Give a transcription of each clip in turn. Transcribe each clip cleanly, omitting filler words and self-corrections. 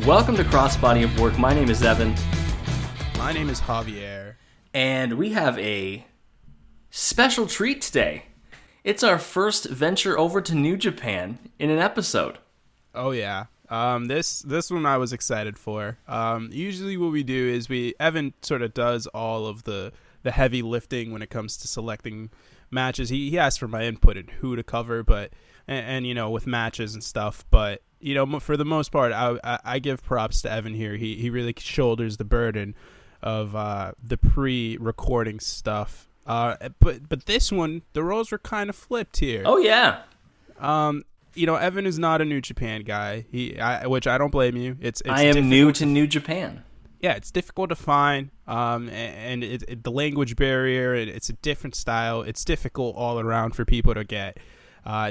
Welcome to Crossbody of Work. My name is Evan. My name is Javier. And we have a special treat today. It's our first venture over to New Japan in an episode. Oh yeah. This one I was excited for. Usually what we do is Evan sort of does all of the heavy lifting when it comes to selecting matches. He asks for my input and who to cover, but and you know, with matches and stuff, but you know, for the most part, I give props to Evan here. He really shoulders the burden of the pre-recording stuff. But this one, the roles were kind of flipped here. Oh yeah. You know, Evan is not a New Japan guy. Which I don't blame you. I am new to New Japan. Yeah, it's difficult to find, and the language barrier. It's a different style. It's difficult all around for people to get.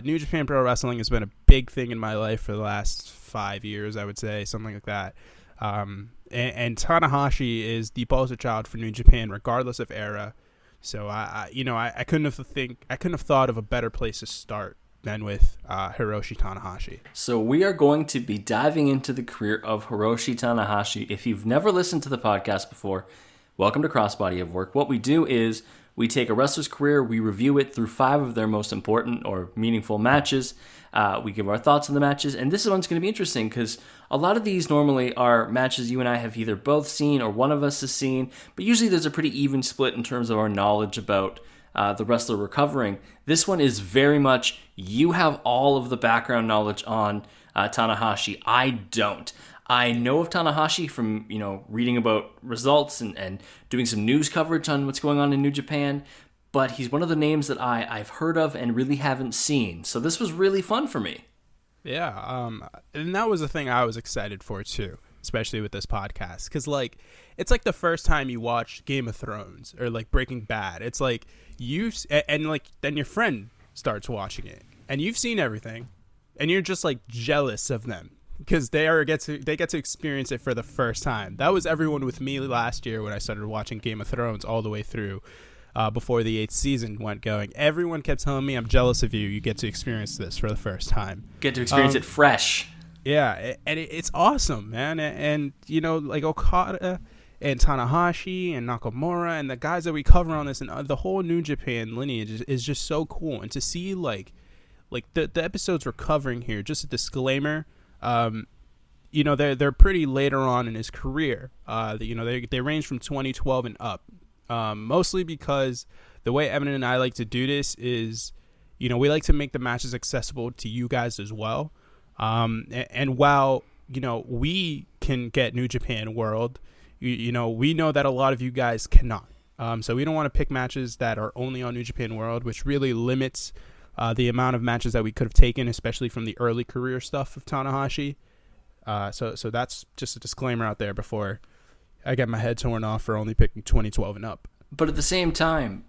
New Japan Pro Wrestling has been a big thing in my life for the last 5 years, I would say, something like that. And Tanahashi is the poster child for New Japan, regardless of era. So I couldn't have thought of a better place to start than with Hiroshi Tanahashi. So we are going to be diving into the career of Hiroshi Tanahashi. If you've never listened to the podcast before, welcome to Crossbody of Work. What we do is we take a wrestler's career, we review it through 5 of their most important or meaningful matches. We give our thoughts on the matches, and this one's going to be interesting because a lot of these normally are matches you and I have either both seen or one of us has seen, but usually there's a pretty even split in terms of our knowledge about the wrestler we're covering. This one is very much, you have all of the background knowledge on Tanahashi. I don't. I know of Tanahashi from, reading about results and doing some news coverage on what's going on in New Japan, but he's one of the names that I've heard of and really haven't seen. So this was really fun for me. Yeah, and that was the thing I was excited for too, especially with this podcast, because it's like the first time you watch Game of Thrones or like Breaking Bad. It's like then your friend starts watching it and you've seen everything, and you're just like jealous of them because they get to experience it for the first time. That was everyone with me last year when I started watching Game of Thrones all the way through. Before the 8th season went going, everyone kept telling me, I'm jealous of you. You get to experience this for the first time. Get to experience it fresh. Yeah, and it's awesome, man. And like Okada and Tanahashi and Nakamura and the guys that we cover on this and the whole New Japan lineage is just so cool. And to see like the episodes we're covering here, just a disclaimer, they're pretty later on in his career. They range from 2012 and up. Mostly because the way Evan and I like to do this is, we like to make the matches accessible to you guys as well. And while, we can get New Japan World, we know that a lot of you guys cannot. So we don't want to pick matches that are only on New Japan World, which really limits the amount of matches that we could have taken, especially from the early career stuff of Tanahashi. So that's just a disclaimer out there before I get my head torn off for only picking 2012 and up. But at the same time,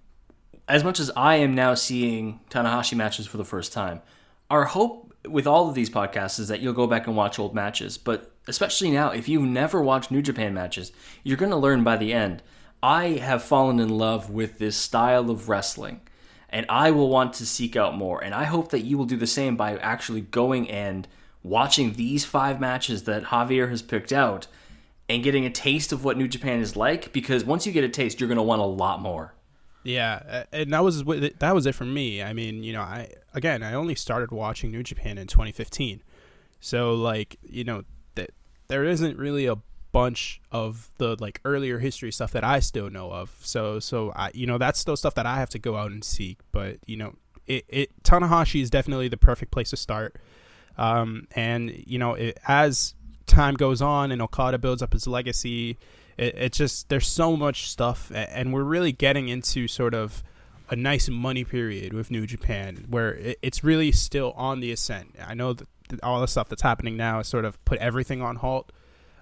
as much as I am now seeing Tanahashi matches for the first time, our hope with all of these podcasts is that you'll go back and watch old matches. But especially now, if you've never watched New Japan matches, you're going to learn by the end. I have fallen in love with this style of wrestling, and I will want to seek out more. And I hope that you will do the same by actually going and watching these 5 matches that Javier has picked out and getting a taste of what New Japan is like, because once you get a taste, you're going to want a lot more. Yeah, and that was it for me. I mean, I only started watching New Japan in 2015. So, there isn't really a bunch of the, earlier history stuff that I still know of. So I, that's still stuff that I have to go out and seek. But, Tanahashi is definitely the perfect place to start. As time goes on and Okada builds up his legacy, it just, there's so much stuff, and we're really getting into sort of a nice money period with New Japan where it's really still on the ascent. I know that all the stuff that's happening now has sort of put everything on halt,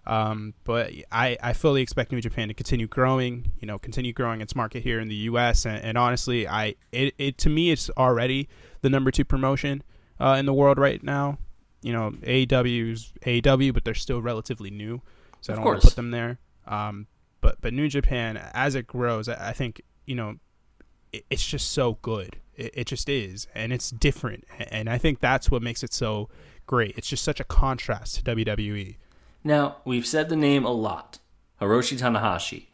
but I fully expect New Japan to continue growing its market here in the US, and honestly, to me it's already the number 2 promotion in the world right now. AEW's AEW, but they're still relatively new, so I don't want to put them there. But New Japan, as it grows, I think, it's just so good. It just is, and it's different, and I think that's what makes it so great. It's just such a contrast to WWE. Now, we've said the name a lot, Hiroshi Tanahashi.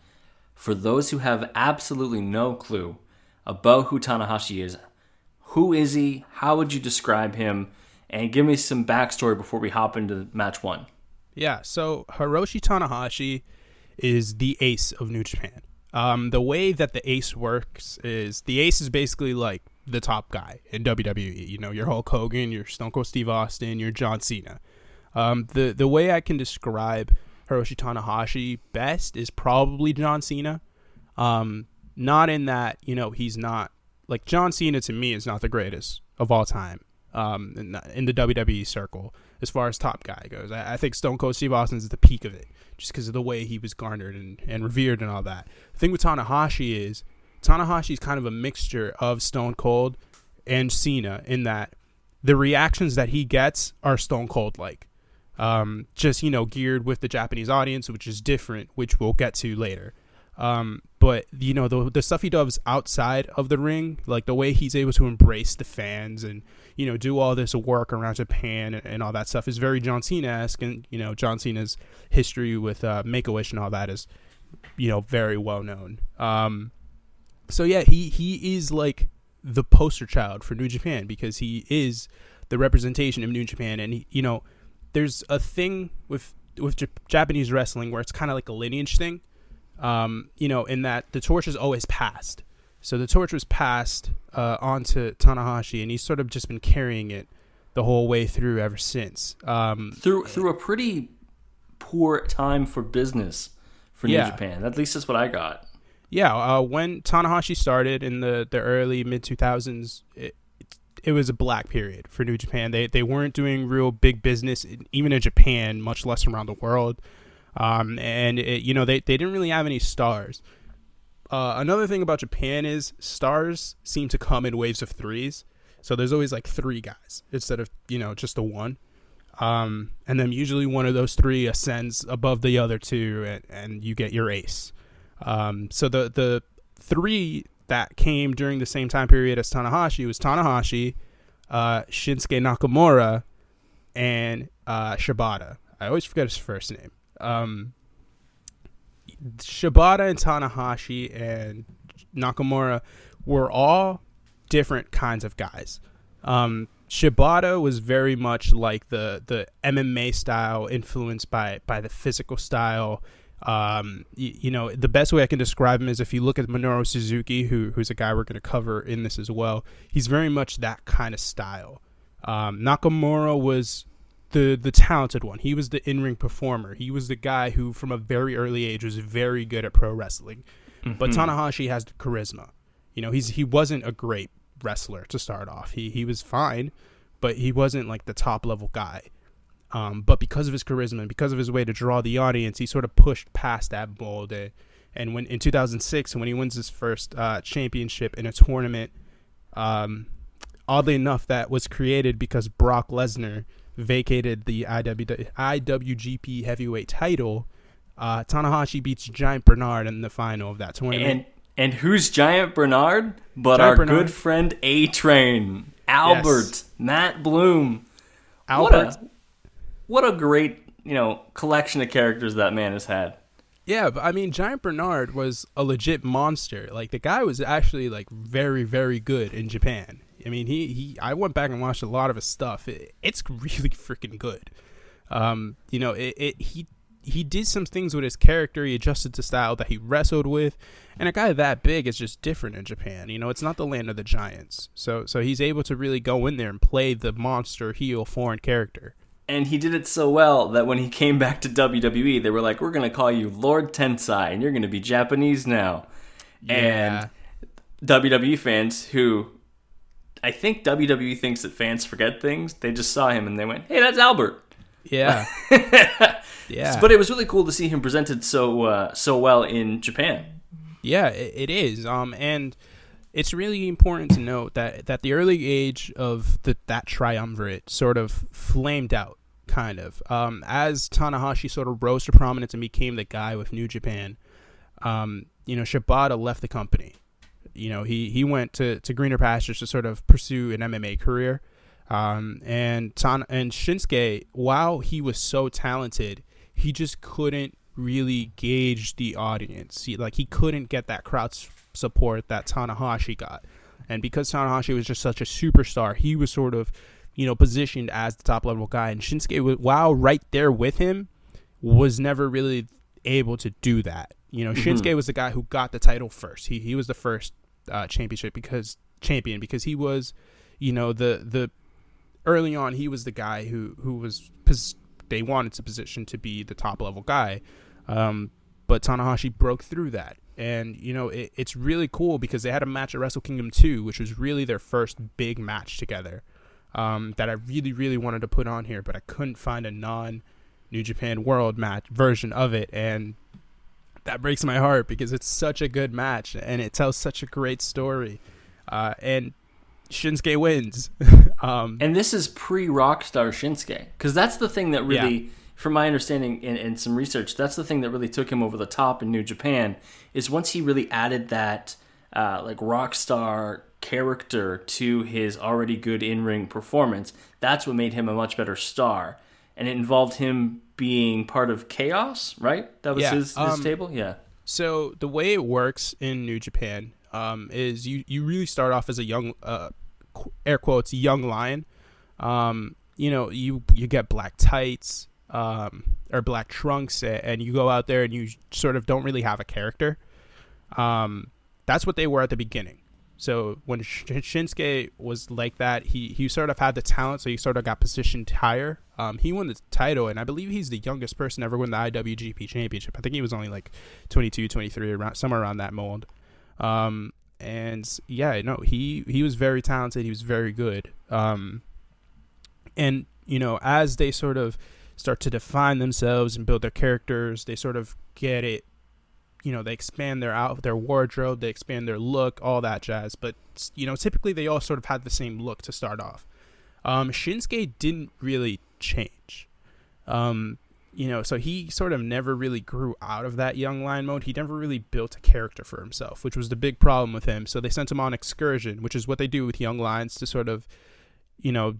For those who have absolutely no clue about who Tanahashi is, who is he? How would you describe him? And give me some backstory before we hop into match one. Yeah, so Hiroshi Tanahashi is the ace of New Japan. The way that the ace works is the ace is basically like the top guy in WWE. You know, your Hulk Hogan, your Stone Cold Steve Austin, your John Cena. The way I can describe Hiroshi Tanahashi best is probably John Cena. Not in that, you know, he's not like John Cena to me is not the greatest of all time. In the WWE circle, as far as top guy goes, I think Stone Cold Steve Austin is the peak of it, just because of the way he was garnered and revered and all that. The thing with Tanahashi is Tanahashi's kind of a mixture of Stone Cold and Cena in that the reactions that he gets are Stone Cold like, just, you know, geared with the Japanese audience, which is different, which we'll get to later. But you know, the stuff he does outside of the ring, like the way he's able to embrace the fans and, you know, do all this work around Japan and all that stuff is very John Cena-esque. And, you know, John Cena's history with Make-A-Wish and all that is, you know, very well known. So yeah, he is like the poster child for New Japan because he is the representation of New Japan. And, you know, there's a thing with Japanese wrestling where it's kind of like a lineage thing. You know, in that the torch is always passed. So the torch was passed onto Tanahashi, and he's sort of just been carrying it the whole way through ever since. Through a pretty poor time for business for New Japan. At least that's what I got. Yeah, when Tanahashi started in the early mid-2000s, it was a black period for New Japan. They weren't doing real big business, even in Japan, much less around the world. And you know, they didn't really have any stars. Another thing about Japan is stars seem to come in waves of threes. So there's always like three guys instead of, you know, just the one. And then usually one of those three ascends above the other two and you get your ace. So the three that came during the same time period as Tanahashi was Tanahashi, Shinsuke Nakamura, and Shibata. I always forget his first name. Shibata and Tanahashi and Nakamura were all different kinds of guys. Shibata was very much like the MMA style, influenced by the physical style. You know, the best way I can describe him is if you look at Minoru Suzuki, who's a guy we're going to cover in this as well. He's very much that kind of style. Nakamura was the talented one. He was the in-ring performer. He was the guy who, from a very early age, was very good at pro wrestling. Mm-hmm. But Tanahashi has the charisma. You know, he wasn't a great wrestler to start off. He was fine, but he wasn't like the top level guy. But because of his charisma and because of his way to draw the audience, he sort of pushed past that mold. And when in 2006, when he wins his first championship in a tournament, oddly enough, that was created because Brock Lesnar vacated the IWGP heavyweight title. Tanahashi beats Giant Bernard in the final of that tournament. And who's Giant Bernard? But Giant Bernard. Good friend A-Train, Albert, yes. Matt Bloom. Albert. What a great, you know, collection of characters that man has had. Yeah, but I mean, Giant Bernard was a legit monster. Like, the guy was actually like very, very good in Japan. I mean, I went back and watched a lot of his stuff. It's really freaking good. You know, he did some things with his character. He adjusted to style that he wrestled with. And a guy that big is just different in Japan. You know, it's not the land of the giants. So he's able to really go in there and play the monster heel foreign character. And he did it so well that when he came back to WWE, they were like, we're going to call you Lord Tensai, and you're going to be Japanese now. Yeah. And WWE fans who, I think WWE thinks that fans forget things, they just saw him and they went, hey, that's Albert. Yeah. Yeah. But it was really cool to see him presented so well in Japan. Yeah, it is. And it's really important to note that the early age of that triumvirate sort of flamed out, kind of. As Tanahashi sort of rose to prominence and became the guy with New Japan, you know, Shibata left the company. You know, he went to greener pastures to sort of pursue an MMA career. And Shinsuke, while he was so talented, he just couldn't really gauge the audience. He couldn't get that crowd support that Tanahashi got. And because Tanahashi was just such a superstar, he was sort of, positioned as the top level guy. And Shinsuke, while right there with him, was never really able to do that. Shinsuke was the guy who got the title first. He was the first champion because he was, the early on he was the guy who was they wanted to position to be the top level guy. But Tanahashi broke through that. And, it's really cool because they had a match at Wrestle Kingdom 2, which was really their first big match together, that I really, really wanted to put on here, but I couldn't find a non-New Japan World match version of it. And that breaks my heart because it's such a good match and it tells such a great story. And Shinsuke wins. And this is pre-Rockstar Shinsuke, because that's the thing that really, from my understanding and some research, that's the thing that really took him over the top in New Japan, is once he really added that Rockstar character to his already good in-ring performance, that's what made him a much better star. And it involved him being part of Chaos, right? That was his table? Yeah. So the way it works in New Japan is you really start off as a young, air quotes, young lion. You get black tights or black trunks, and you go out there and you sort of don't really have a character. That's what they were at the beginning. So when Shinsuke was like that, he sort of had the talent, so he sort of got positioned higher. He won the title, and I believe he's the youngest person ever win the IWGP Championship. I think he was only like 22, 23, somewhere around that mold. And yeah, no, he was very talented. He was very good. And as they sort of start to define themselves and build their characters, they sort of get it. They expand their wardrobe, they expand their look, all that jazz. But typically they all sort of had the same look to start off. Shinsuke didn't really change. So he sort of never really grew out of that young lion mode. He never really built a character for himself, which was the big problem with him. So they sent him on excursion, which is what they do with young lions to sort of,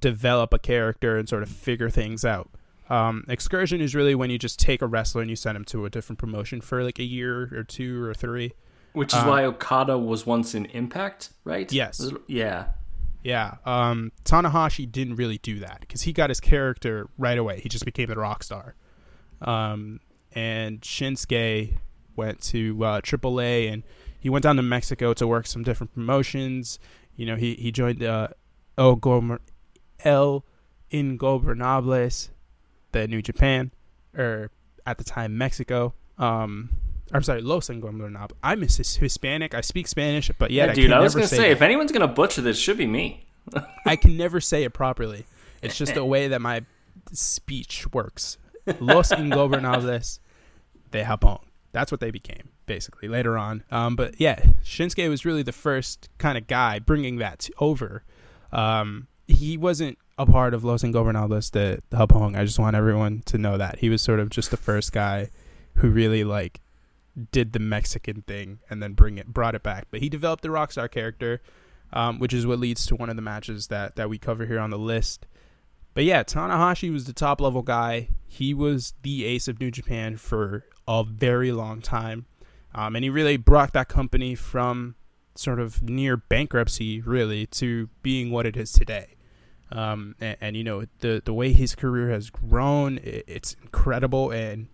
develop a character and sort of figure things out. Excursion is really when you just take a wrestler and you send him to a different promotion for like a year or 2 or 3. Which is why Okada was once in Impact, right? Yes. Yeah. Yeah. Tanahashi didn't really do that because he got his character right away. He just became the rock star. And Shinsuke went to AAA, and he went down to Mexico to work some different promotions. He joined El Ingobernables, the New Japan, or at the time Mexico. I'm sorry, Los Ingobernables. I'm Hispanic. I speak Spanish, but yet dude, I was gonna say if anyone's gonna butcher this, it should be me. I can never say it properly. It's just the way that my speech works. Los Ingobernables de Japón. That's what they became, basically, later on. But yeah, Shinsuke was really the first kind of guy bringing that over. He wasn't a part of Los Ingobernables de Japón. I just want everyone to know that. He was sort of just the first guy who really, did the Mexican thing and then brought it back. But he developed the Rockstar character, which is what leads to one of the matches that we cover here on the list. But yeah, Tanahashi was the top level guy. He was the ace of New Japan for a very long time. And he really brought that company from sort of near bankruptcy, really, to being what it is today. The way his career has grown, it's incredible. And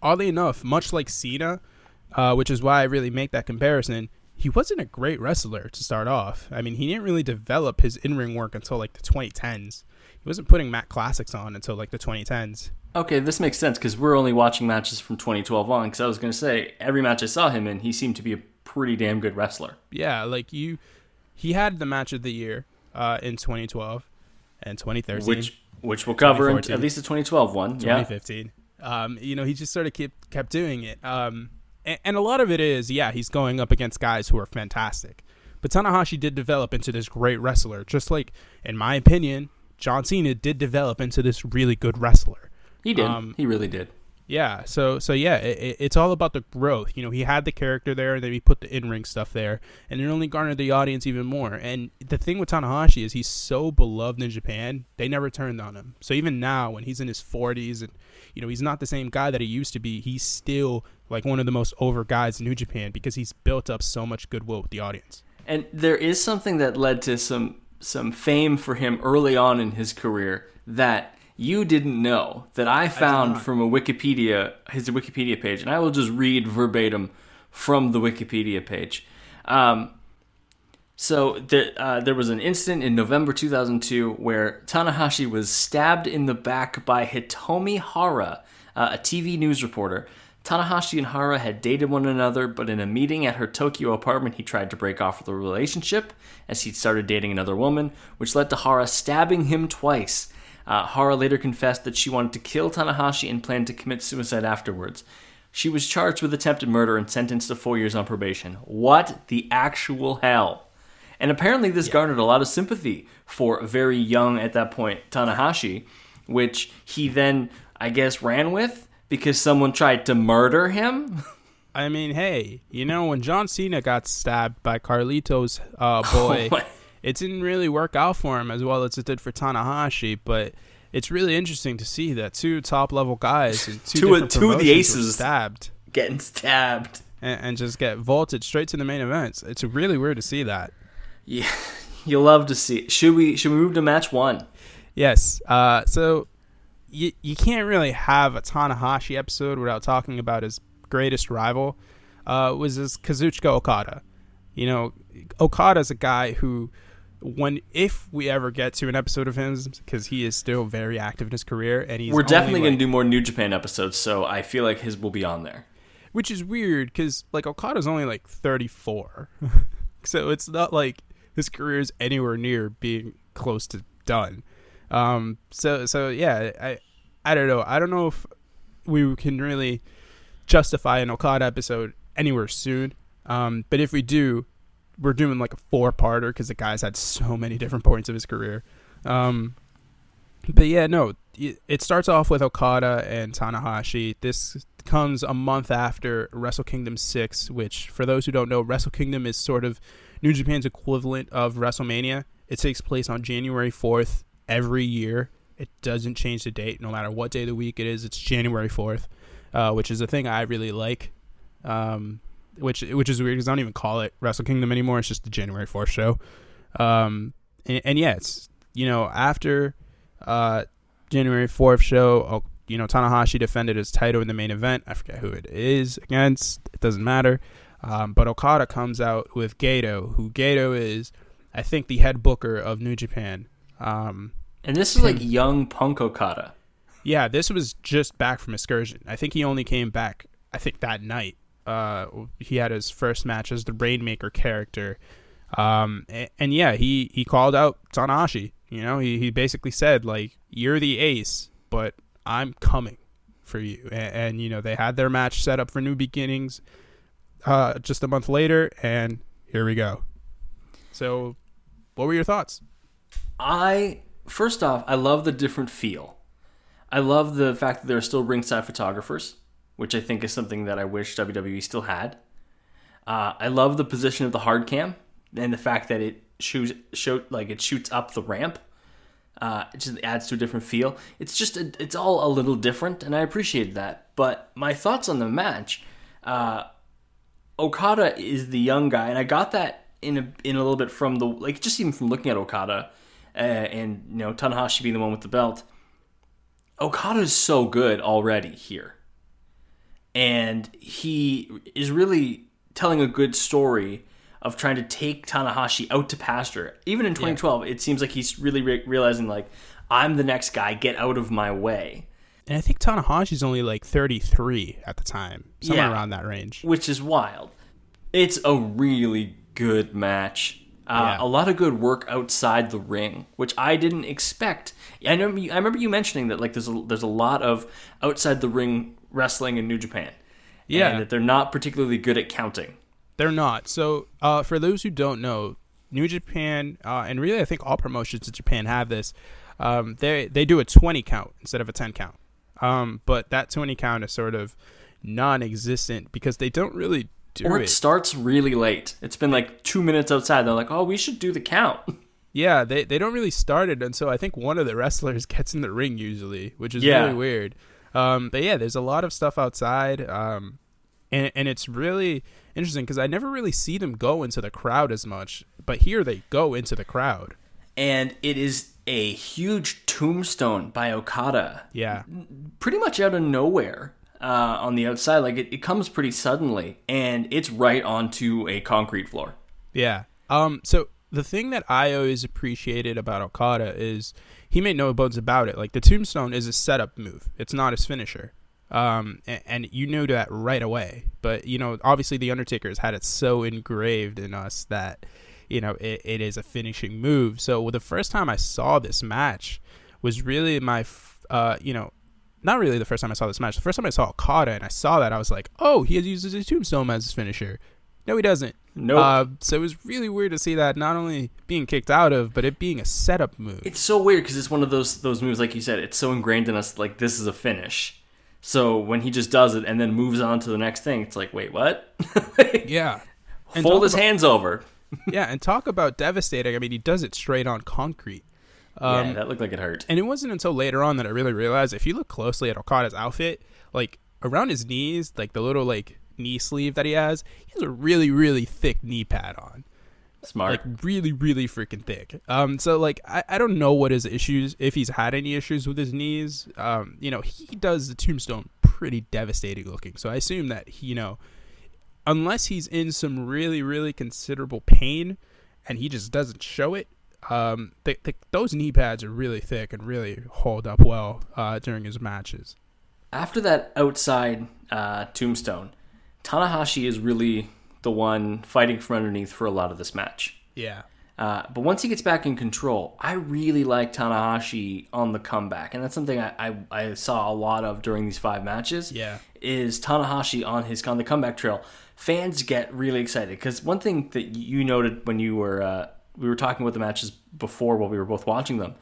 oddly enough, much like Cena, which is why I really make that comparison, he wasn't a great wrestler to start off. I mean, he didn't really develop his in-ring work until the 2010s. He wasn't putting Matt Classics on until the 2010s. Okay, this makes sense because we're only watching matches from 2012 on, because I was going to say, every match I saw him in, he seemed to be a pretty damn good wrestler. Yeah, he had the match of the year in 2012 and 2013. Which we'll cover in at least the 2012 one. 2015. Yeah. He just sort of kept doing it. And a lot of it is, he's going up against guys who are fantastic. But Tanahashi did develop into this great wrestler, just like, in my opinion, John Cena did develop into this really good wrestler. He did. He really did. Yeah, so yeah, it's all about the growth. You know, he had the character there, and then he put the in-ring stuff there, and it only garnered the audience even more. And the thing with Tanahashi is he's so beloved in Japan, they never turned on him. So even now, when he's in his 40s, and you know he's not the same guy that he used to be, he's still like one of the most over guys in New Japan because he's built up so much goodwill with the audience. And there is something that led to some fame for him early on in his career that you didn't know, that I found from his Wikipedia page, and I will just read verbatim from the Wikipedia page. So there was an incident in November 2002 where Tanahashi was stabbed in the back by Hitomi Hara, a TV news reporter. Tanahashi and Hara had dated one another, but in a meeting at her Tokyo apartment, he tried to break off the relationship as he'd started dating another woman, which led to Hara stabbing him twice. Hara later confessed that she wanted to kill Tanahashi and planned to commit suicide afterwards. She was charged with attempted murder and sentenced to 4 years on probation. What the actual hell? And apparently this garnered a lot of sympathy for very young, at that point, Tanahashi, which he then, I guess, ran with because someone tried to murder him. I mean, hey, you know, when John Cena got stabbed by Carlito's boy... It didn't really work out for him as well as it did for Tanahashi, but it's really interesting to see that two top-level guys in two of the aces getting stabbed and just get vaulted straight to the main events. It's really weird to see that. Yeah, you'll love to see it. Should we move to match one? Yes. So you can't really have a Tanahashi episode without talking about his greatest rival. Was this Kazuchika Okada? You know, Okada's a guy who, if we ever get to an episode of him, because he is still very active in his carear, and we're definitely going to do more New Japan episodes, so I feel like his will be on there. Which is weird, because like Okada's only like 34, so it's not like his career is anywhere near being close to done. So yeah, I don't know. I don't know if we can really justify an Okada episode anywhere soon. But if we do, we're doing like a 4-parter because the guy's had so many different points of his career. But yeah, no, it starts off with Okada and Tanahashi. This comes a month after Wrestle Kingdom 6, which for those who don't know, Wrestle Kingdom is sort of New Japan's equivalent of WrestleMania. It takes place on January 4th every year. It doesn't change the date no matter what day of the week it is. It's January 4th, which is a thing I really like. Which is weird because I don't even call it Wrestle Kingdom anymore. It's just the January 4th show. And yeah, it's, you know, after January 4th show, you know, Tanahashi defended his title in the main event. I forget who it is against. It doesn't matter. But Okada comes out with Gato is, I think, the head booker of New Japan. And this is like young Punk Okada. Yeah, this was just back from Excursion. I think he only came back, that night. He had his first match as the Rainmaker character. And yeah, he called out Tanahashi. You know, he basically said, like, you're the ace, but I'm coming for you. And you know, they had their match set up for New Beginnings just a month later, and here we go. So, what were your thoughts? First off, I love the different feel. I love the fact that there are still ringside photographers, which I think is something that I wish WWE still had. I love the position of the hard cam and the fact that it shoots up the ramp. It just adds to a different feel. It's just it's all a little different, and I appreciate that. But my thoughts on the match, Okada is the young guy, and I got that in a little bit from just even from looking at Okada, and you know, Tanahashi being the one with the belt. Okada is so good already here. And he is really telling a good story of trying to take Tanahashi out to pasture. Even in 2012, It seems like he's really realizing, like, I'm the next guy, get out of my way. And I think Tanahashi's only like 33 at the time, somewhere around that range. Which is wild. It's a really good match. A lot of good work outside the ring, which I didn't expect. I remember you mentioning that, like, there's a lot of outside the ring wrestling in New Japan. Yeah. And that they're not particularly good at counting. They're not. So, for those who don't know, New Japan, and really I think all promotions in Japan have this, they do a 20 count instead of a 10 count. But that 20 count is sort of non-existent because they don't really do or it. It starts really late. It's been like 2 minutes outside. They're like, oh, we should do the count. Yeah, they don't really start it until I think one of the wrestlers gets in the ring usually, which is really weird. But yeah, there's a lot of stuff outside, and it's really interesting because I never really see them go into the crowd as much, but here they go into the crowd. And it is a huge tombstone by Okada. Yeah. Pretty much out of nowhere on the outside. Like, it comes pretty suddenly, and it's right onto a concrete floor. Yeah. So the thing that I always appreciated about Okada is he made no bones about it. Like, the tombstone is a setup move. It's not his finisher. And you knew that right away. But, obviously the Undertaker has had it so engraved in us that, it is a finishing move. So the first time I saw this match was really not really the first time I saw this match. The first time I saw Okada and I saw that, I was like, oh, he uses his tombstone as his finisher. No, he doesn't. Nope. So it was really weird to see that not only being kicked out of, but it being a setup move. It's so weird because it's one of those moves, like you said, it's so ingrained in us, like, this is a finish. So when he just does it and then moves on to the next thing, it's like, wait, what? Yeah. And fold his hands over. Yeah, and talk about devastating. I mean, he does it straight on concrete. Yeah, that looked like it hurt. And it wasn't until later on that I really realized, if you look closely at Okada's outfit, like, around his knees, like, the little, like, knee sleeve that he has a really, really thick knee pad on. Smart. Like, really, really freaking thick. So, like, I don't know what his issues, if he's had any issues with his knees. He does the tombstone pretty devastating looking. So I assume that, unless he's in some really, really considerable pain and he just doesn't show it, those knee pads are really thick and really hold up well during his matches. After that outside tombstone, Tanahashi is really the one fighting from underneath for a lot of this match. Yeah. But once he gets back in control, I really like Tanahashi on the comeback. And that's something I saw a lot of during these 5 matches. Yeah. Is Tanahashi on the comeback trail. Fans get really excited. Because one thing that you noted when you were we were talking about the matches before while we were both watching them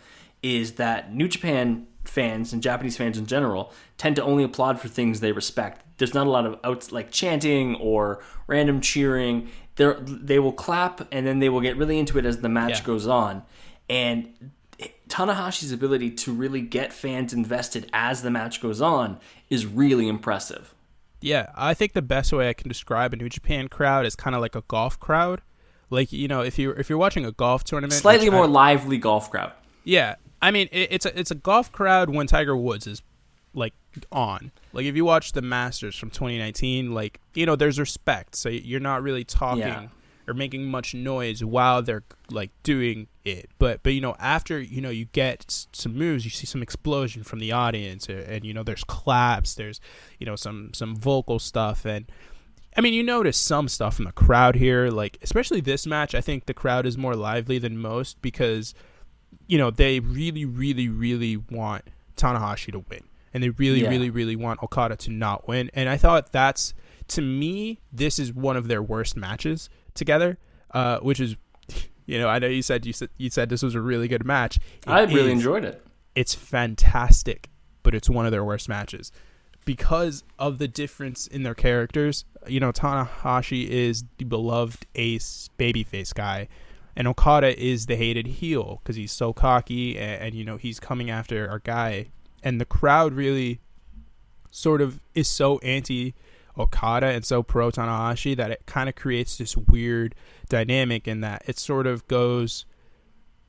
is that New Japan fans and Japanese fans in general tend to only applaud for things they respect. There's not a lot of chanting or random cheering. They will clap and then they will get really into it as the match goes on. And Tanahashi's ability to really get fans invested as the match goes on is really impressive. Yeah, I think the best way I can describe a New Japan crowd is kind of like a golf crowd. Like, if you're watching a golf tournament, slightly more lively golf crowd. Yeah, I mean it's a golf crowd when Tiger Woods is like on. Like, if you watch the Masters from 2019, like, there's respect. So you're not really talking or making much noise while they're like doing it. But after you get some moves, you see some explosion from the audience, and there's claps, there's some vocal stuff, and I mean, you notice some stuff from the crowd here, like especially this match. I think the crowd is more lively than most because they really, really, really want Tanahashi to win. And they really, really, really want Okada to not win. And I thought to me, this is one of their worst matches together, which is, I know you said this was a really good match. I really enjoyed it. It's fantastic, but it's one of their worst matches because of the difference in their characters. Tanahashi is the beloved ace babyface guy, and Okada is the hated heel because he's so cocky and he's coming after our guy. And the crowd really sort of is so anti-Okada and so pro-Tanahashi that it kind of creates this weird dynamic in that it sort of goes...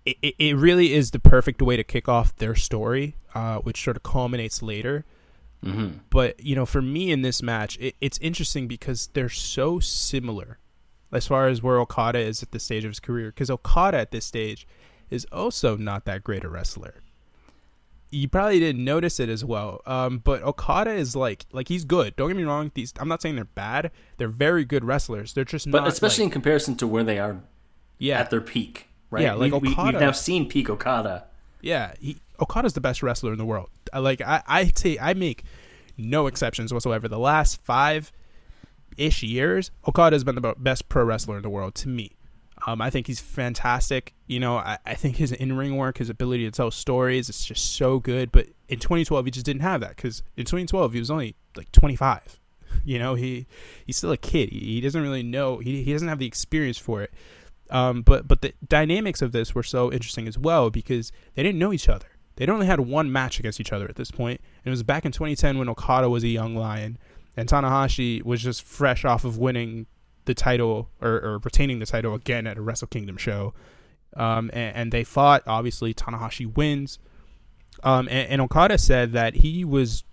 It really is the perfect way to kick off their story, which sort of culminates later. Mm-hmm. But, for me in this match, it's interesting because they're so similar as far as where Okada is at this stage of his career. Because Okada at this stage is also not that great a wrestler. You probably didn't notice it as well, but Okada is like he's good. Don't get me wrong; I'm not saying they're bad. They're very good wrestlers. They're just not. But especially in comparison to where they are, at their peak, right? Yeah, like we've now seen peak Okada. Yeah, Okada's the best wrestler in the world. I make no exceptions whatsoever. The last 5-ish years, Okada has been the best pro wrestler in the world to me. I think he's fantastic. I think his in-ring work, his ability to tell stories, it's just so good. But in 2012, he just didn't have that, because in 2012, he was only like 25. He's still a kid. He doesn't really know. He doesn't have the experience for it. But the dynamics of this were so interesting as well, because they didn't know each other. They'd only had one match against each other at this point, and it was back in 2010 when Okada was a young lion, and Tanahashi was just fresh off of winning the title or retaining the title again at a Wrestle Kingdom show. And they fought. Obviously, Tanahashi wins. And Okada said that he was,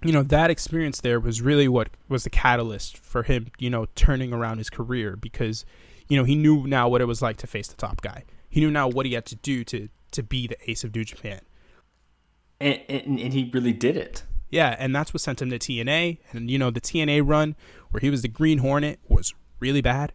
that experience there was really what was the catalyst for him, turning around his career, because, he knew now what it was like to face the top guy. He knew now what he had to do to be the ace of New Japan. And he really did it. Yeah, and that's what sent him to TNA. And, the TNA run where he was the Green Hornet was really bad.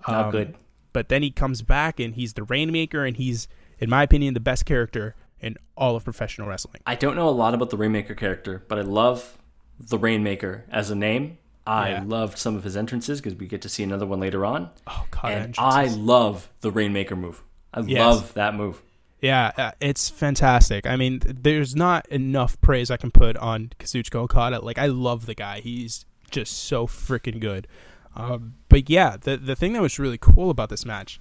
Not good. But then he comes back and he's the Rainmaker, and he's, in my opinion, the best character in all of professional wrestling. I don't know a lot about the Rainmaker character, but I love the Rainmaker as a name. I loved some of his entrances, because we get to see another one later on. Oh, God. And I love the Rainmaker move. I love that move. Yeah, it's fantastic. I mean, there's not enough praise I can put on Kazuchika Okada. Like, I love the guy. He's just so freaking good. But yeah, the thing that was really cool about this match,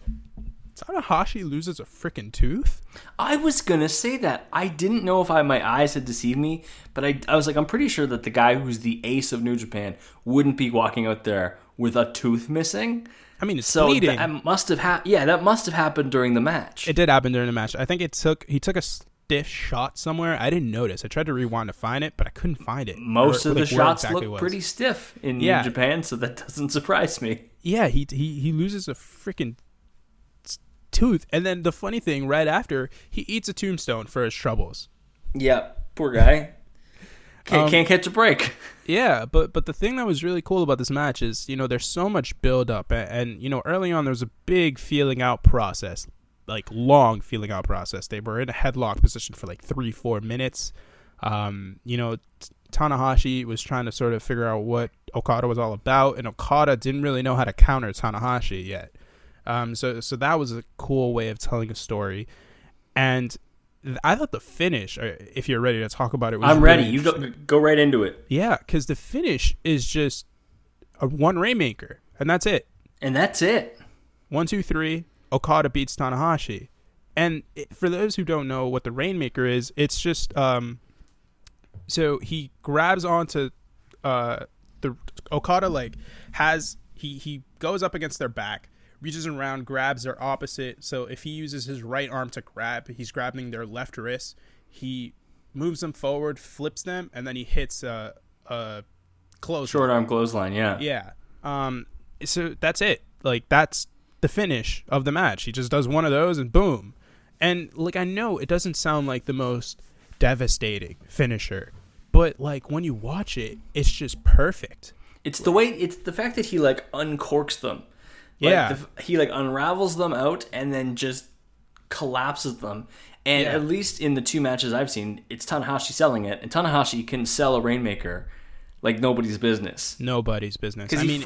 Tanahashi loses a freaking tooth. I was going to say that. I didn't know if my eyes had deceived me, but I was like, I'm pretty sure that the guy who's the ace of New Japan wouldn't be walking out there with a tooth missing. I mean, it's bleeding. That must have happened during the match. It did happen during the match. I think he took a stiff shot somewhere. I didn't notice. I tried to rewind to find it, but I couldn't find it. Most of the shots look pretty stiff in New Japan, so that doesn't surprise me. Yeah, he loses a freaking tooth, and then the funny thing, right after, he eats a tombstone for his troubles. Yeah, poor guy. Can't catch a break. Yeah, but the thing that was really cool about this match is, there's so much build up, and early on there was a big feeling out process, like long feeling out process. They were in a headlock position for like 3-4 minutes. Tanahashi was trying to sort of figure out what Okada was all about, and Okada didn't really know how to counter Tanahashi yet. So that was a cool way of telling a story. And I thought the finish, if you're ready to talk about it, was I'm ready. You go right into it. Yeah, because the finish is just a one Rainmaker, and that's it. 1, 2, 3. Okada beats Tanahashi. And for those who don't know what the Rainmaker is, it's just so he grabs onto the Okada, like he goes up against their back, reaches around, grabs their opposite. So if he uses his right arm to grab, he's grabbing their left wrist. He moves them forward, flips them, and then he hits a clothesline. Short arm clothesline, yeah. Yeah. So that's it. Like, that's the finish of the match. He just does one of those and boom. And like, I know it doesn't sound like the most devastating finisher, but like when you watch it, it's just perfect. It's the fact that he like uncorks them. Like he like unravels them out and then just collapses them. And at least in the 2 matches I've seen, it's Tanahashi selling it, and Tanahashi can sell a Rainmaker like nobody's business. Nobody's business. Because he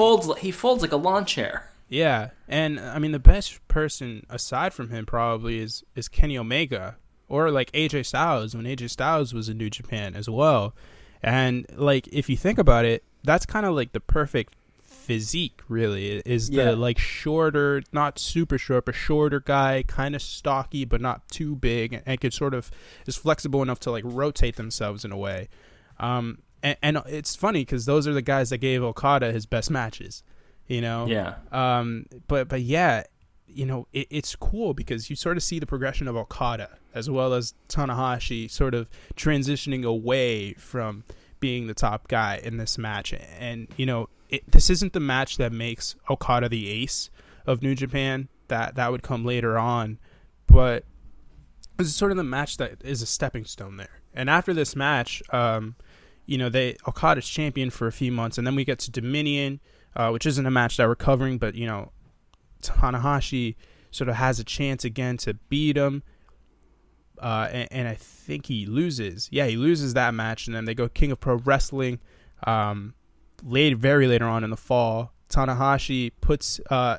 folds like a lawn chair. Yeah, and I mean the best person aside from him probably is Kenny Omega, or like AJ Styles when AJ Styles was in New Japan as well. And like if you think about it, that's kind of like the perfect physique, really, is the like shorter, not super short, but shorter guy, kind of stocky but not too big, and could sort of is flexible enough to like rotate themselves in a way. And it's funny because those are the guys that gave Okada his best matches, Yeah. But yeah, it's cool because you sort of see the progression of Okada as well as Tanahashi sort of transitioning away from being the top guy in this match. And this isn't the match that makes Okada the ace of New Japan. That would come later on, but this is sort of the match that is a stepping stone there. And after this match, Okada's champion for a few months, and then we get to Dominion, which isn't a match that we're covering, but Tanahashi sort of has a chance again to beat him, and I think he loses. Yeah, he loses that match, and then they go King of Pro Wrestling very later on in the fall, Tanahashi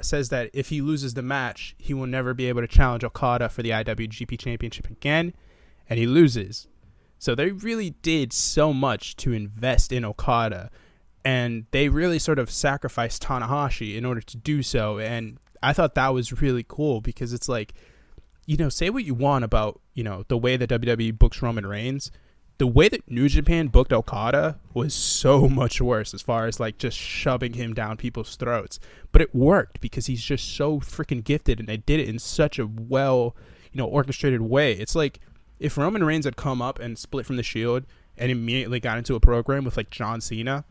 says that if he loses the match, he will never be able to challenge Okada for the IWGP Championship again, and he loses. So they really did so much to invest in Okada, and they really sort of sacrificed Tanahashi in order to do so. And I thought that was really cool because it's like, say what you want about, the way that WWE books Roman Reigns. The way that New Japan booked Okada was so much worse as far as like just shoving him down people's throats. But it worked because he's just so freaking gifted, and they did it in such a well, orchestrated way. It's like if Roman Reigns had come up and split from the Shield and immediately got into a program with like John Cena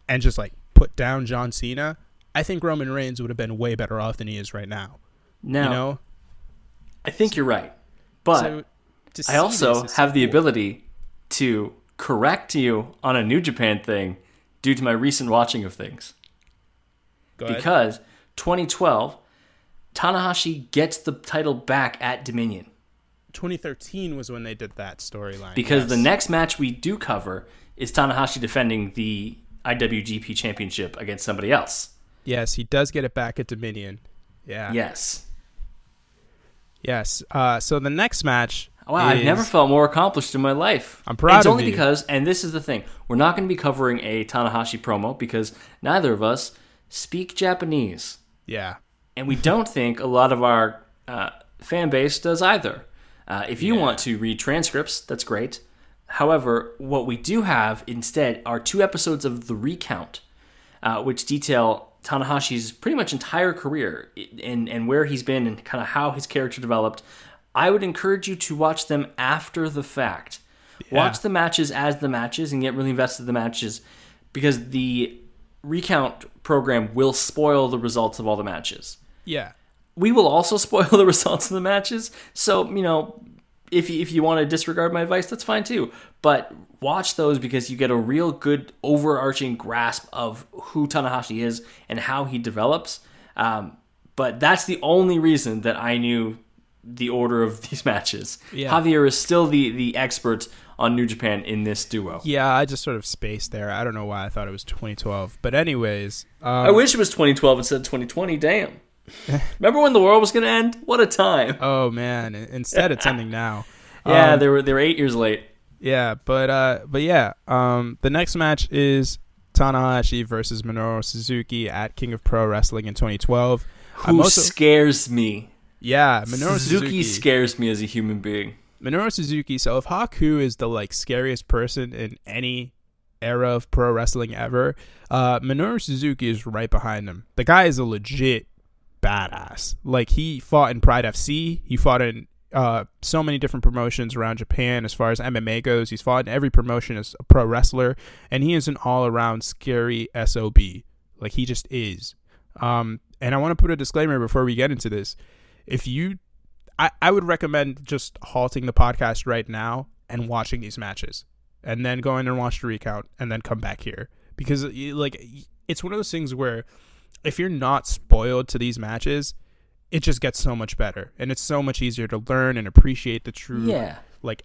and just like put down John Cena, I think Roman Reigns would have been way better off than he is right now. Now, I think you're right. But I also have the ability to correct you on a New Japan thing due to my recent watching of things. Go ahead. Because 2012, Tanahashi gets the title back at Dominion. 2013 was when they did that storyline. Because the next match we do cover is Tanahashi defending the IWGP Championship against somebody else. Yes, he does get it back at Dominion. Yeah. Yes. Yes. So the next match. Wow, I've never felt more accomplished in my life. I'm proud of you. It's only because, and this is the thing, we're not going to be covering a Tanahashi promo because neither of us speak Japanese. Yeah. And we don't think a lot of our fan base does either. If you want to read transcripts, that's great. However, what we do have instead are 2 episodes of The Recount, which detail Tanahashi's pretty much entire career and where he's been and kind of how his character developed. I would encourage you to watch them after the fact. Yeah. Watch the matches as the matches and get really invested in the matches because the Recount program will spoil the results of all the matches. Yeah. We will also spoil the results of the matches. So, if you want to disregard my advice, that's fine too. But watch those because you get a real good overarching grasp of who Tanahashi is and how he develops. But that's the only reason that I knew the order of these matches. Yeah. Javier is still the expert on New Japan in this duo. Yeah, I just sort of spaced there. I don't know why I thought it was 2012. But anyways. I wish it was 2012 instead of 2020. Damn. Remember when the world was going to end? What a time. Oh, man. Instead, it's ending now. Yeah, they were 8 years late. Yeah, but yeah. The next match is Tanahashi versus Minoru Suzuki at King of Pro Wrestling in 2012. Who scares me. Yeah, Minoru Suzuki scares me as a human being. Minoru Suzuki, so if Haku is the scariest person in any era of pro wrestling ever, Minoru Suzuki is right behind him. The guy is a legit badass. He fought in Pride FC. He fought in so many different promotions around Japan as far as MMA goes. He's fought in every promotion as a pro wrestler, and he is an all-around scary SOB. He just is. And I want to put a disclaimer before we get into this. I would recommend just halting the podcast right now and watching these matches and then going and watch the recount and then come back here because it's one of those things where if you're not spoiled to these matches, it just gets so much better and it's so much easier to learn and appreciate the true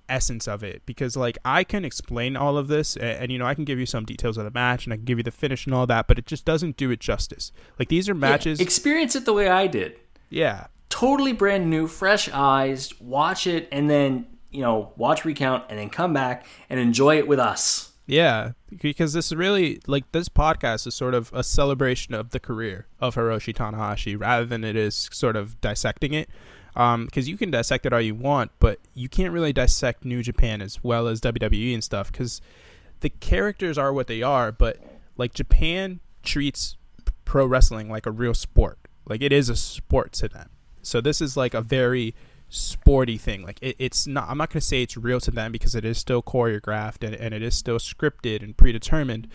essence of it because I can explain all of this and I can give you some details of the match and I can give you the finish and all that, but it just doesn't do it justice. These are matches. Experience it the way I did. Yeah. Totally brand new, fresh eyes, watch it, and then, watch Recount, and then come back and enjoy it with us. Yeah, because this really, this podcast is sort of a celebration of the career of Hiroshi Tanahashi rather than it is sort of dissecting it. Because you can dissect it all you want, but you can't really dissect New Japan as well as WWE and stuff because the characters are what they are, but, Japan treats pro wrestling like a real sport. It is a sport to them. So this is a very sporty thing. It's not. I'm not going to say it's real to them because it is still choreographed and it is still scripted and predetermined.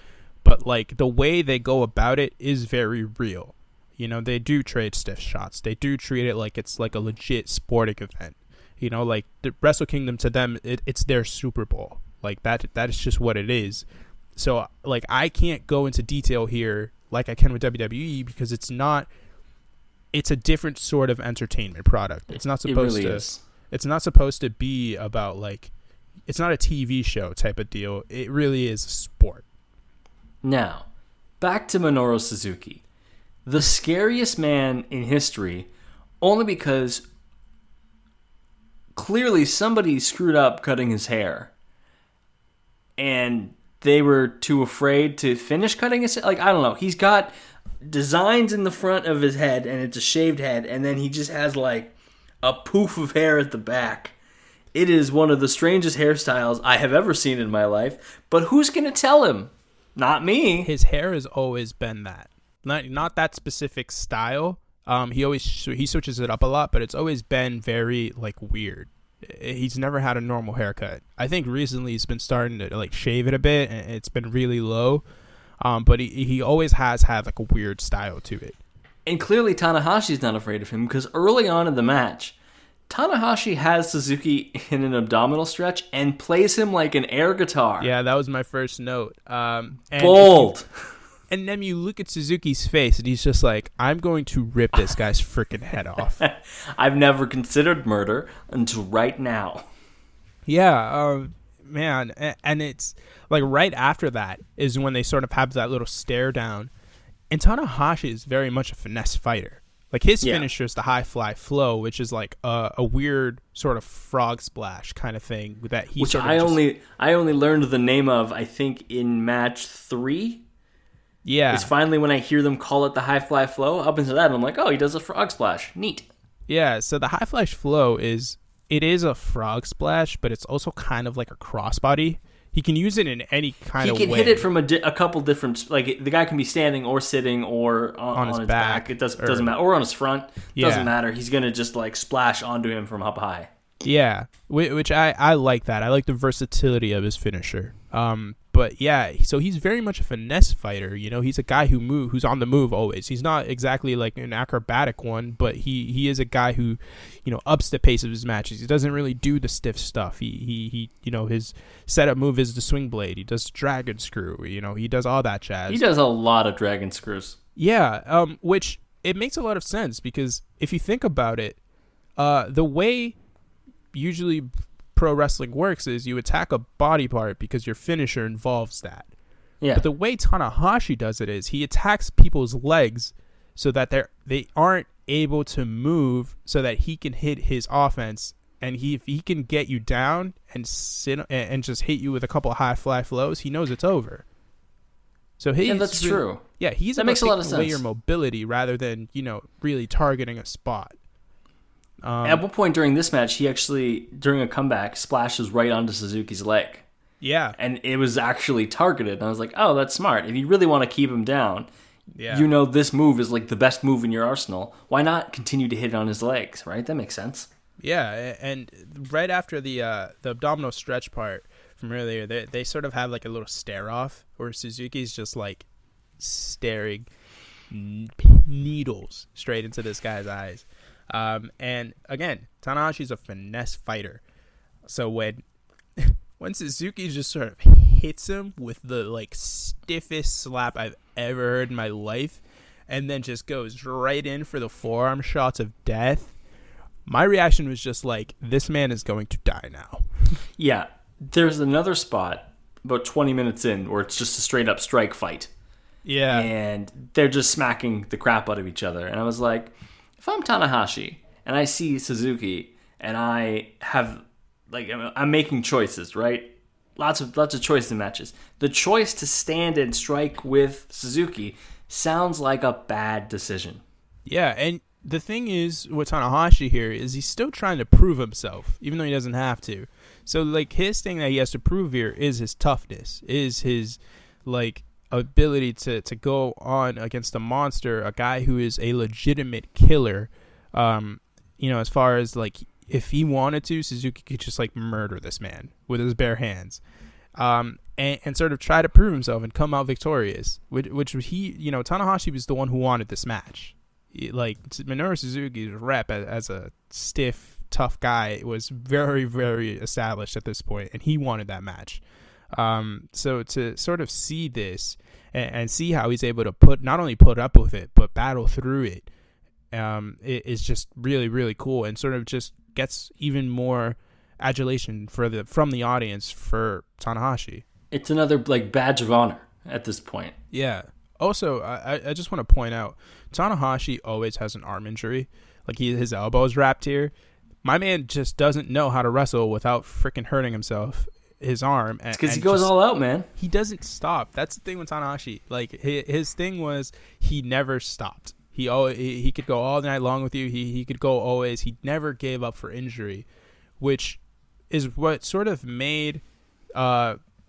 But the way they go about it is very real. They do trade stiff shots. They do treat it like it's a legit sporting event. The Wrestle Kingdom to them, it's their Super Bowl. That is just what it is. So I can't go into detail here like I can with WWE because it's not. It's a different sort of entertainment product. It's not supposed It's not supposed to be about it's not a TV show type of deal. It really is a sport. Now, back to Minoru Suzuki, the scariest man in history, only because clearly somebody screwed up cutting his hair, and they were too afraid to finish cutting his hair. Like, I don't know. He's got designs in the front of his head, and it's a shaved head, and then he just has like a poof of hair at the back. It is one of the strangest hairstyles I have ever seen in my life, but who's going to tell him? Not me. His hair has always been that. Not that specific style. He switches it up a lot, but it's always been very like weird. He's never had a normal haircut. I think recently he's been starting to like shave it a bit, and it's been really low. But he always has had like a weird style to it. And clearly Tanahashi's not afraid of him, because early on in the match, Tanahashi has Suzuki in an abdominal stretch and plays him like an air guitar. Yeah, that was my first note. Bold. And then you look at Suzuki's face, and he's just like, I'm going to rip this guy's freaking head off. I've never considered murder until right now. Yeah, man. And it's like right after that is when they sort of have that little stare down. And Tanahashi is very much a finesse fighter. Like his finisher is the high fly flow, which is like a weird sort of frog splash kind of thing that he. Which I only learned the name of, I think, in match 3. Yeah, it's finally when I hear them call it the high fly flow. Up until that, I'm like, oh, he does a frog splash. Neat. Yeah, so the high fly flow is a frog splash, but it's also kind of like a crossbody. He can use it in any kind of way. He can hit it from a couple different, like the guy can be standing or sitting or on his back. It doesn't matter. Or on his front. Doesn't matter. He's going to just like splash onto him from up high. Yeah, which I like that. I like the versatility of his finisher. But yeah, so he's very much a finesse fighter. You know, he's a guy who's on the move always. He's not exactly like an acrobatic one, but he is a guy who, you know, ups the pace of his matches. He doesn't really do the stiff stuff. He you know, his setup move is the swing blade. He does dragon screw. You know, he does all that jazz. He does a lot of dragon screws. Yeah, which it makes a lot of sense because if you think about it, the way usually pro wrestling works is you attack a body part because your finisher involves that. Yeah. But the way Tanahashi does it is he attacks people's legs so that they aren't able to move so that he can hit his offense. And if he can get you down and sit and just hit you with a couple of high fly flows, he knows it's over. So that's true. Yeah, that makes a lot of sense. Away your mobility rather than, you know, really targeting a spot. At one point during this match, he actually, during a comeback, splashes right onto Suzuki's leg. Yeah. And it was actually targeted. And I was like, oh, that's smart. If you really want to keep him down, you know this move is like the best move in your arsenal. Why not continue to hit on his legs, right? That makes sense. Yeah, and right after the abdominal stretch part from earlier, they sort of have like a little stare-off where Suzuki's just like staring needles straight into this guy's eyes. And again, Tanahashi's a finesse fighter. So when Suzuki just sort of hits him with the like stiffest slap I've ever heard in my life, and then just goes right in for the forearm shots of death, my reaction was just like, this man is going to die now. Yeah, there's another spot about 20 minutes in where it's just a straight up strike fight. Yeah. And they're just smacking the crap out of each other. And I was like, if I'm Tanahashi and I see Suzuki and I have, like, I'm making choices, right? Lots of choices in matches. The choice to stand and strike with Suzuki sounds like a bad decision. Yeah, and the thing is with Tanahashi here is he's still trying to prove himself, even though he doesn't have to. So, like, his thing that he has to prove here is his toughness, is his, like, ability to go on against a monster, a guy who is a legitimate killer. You know, as far as like if he wanted to, Suzuki could just like murder this man with his bare hands, and sort of try to prove himself and come out victorious. Which he, you know, Tanahashi was the one who wanted this match. Like Minoru Suzuki's rep as a stiff, tough guy was very, very established at this point, and he wanted that match. So to sort of see this and see how he's able to not only put up with it, but battle through it, it is just really, really cool, and sort of just gets even more adulation from the audience for Tanahashi. It's another like badge of honor at this point. Yeah. Also, I just want to point out, Tanahashi always has an arm injury. Like, his elbow is wrapped here. My man just doesn't know how to wrestle without freaking hurting himself, his arm. It's because he goes all out, man. He doesn't stop. That's the thing with Tanahashi. Like, his thing was he never stopped. He could go all night long with you. He could go always. He never gave up for injury, which is what sort of made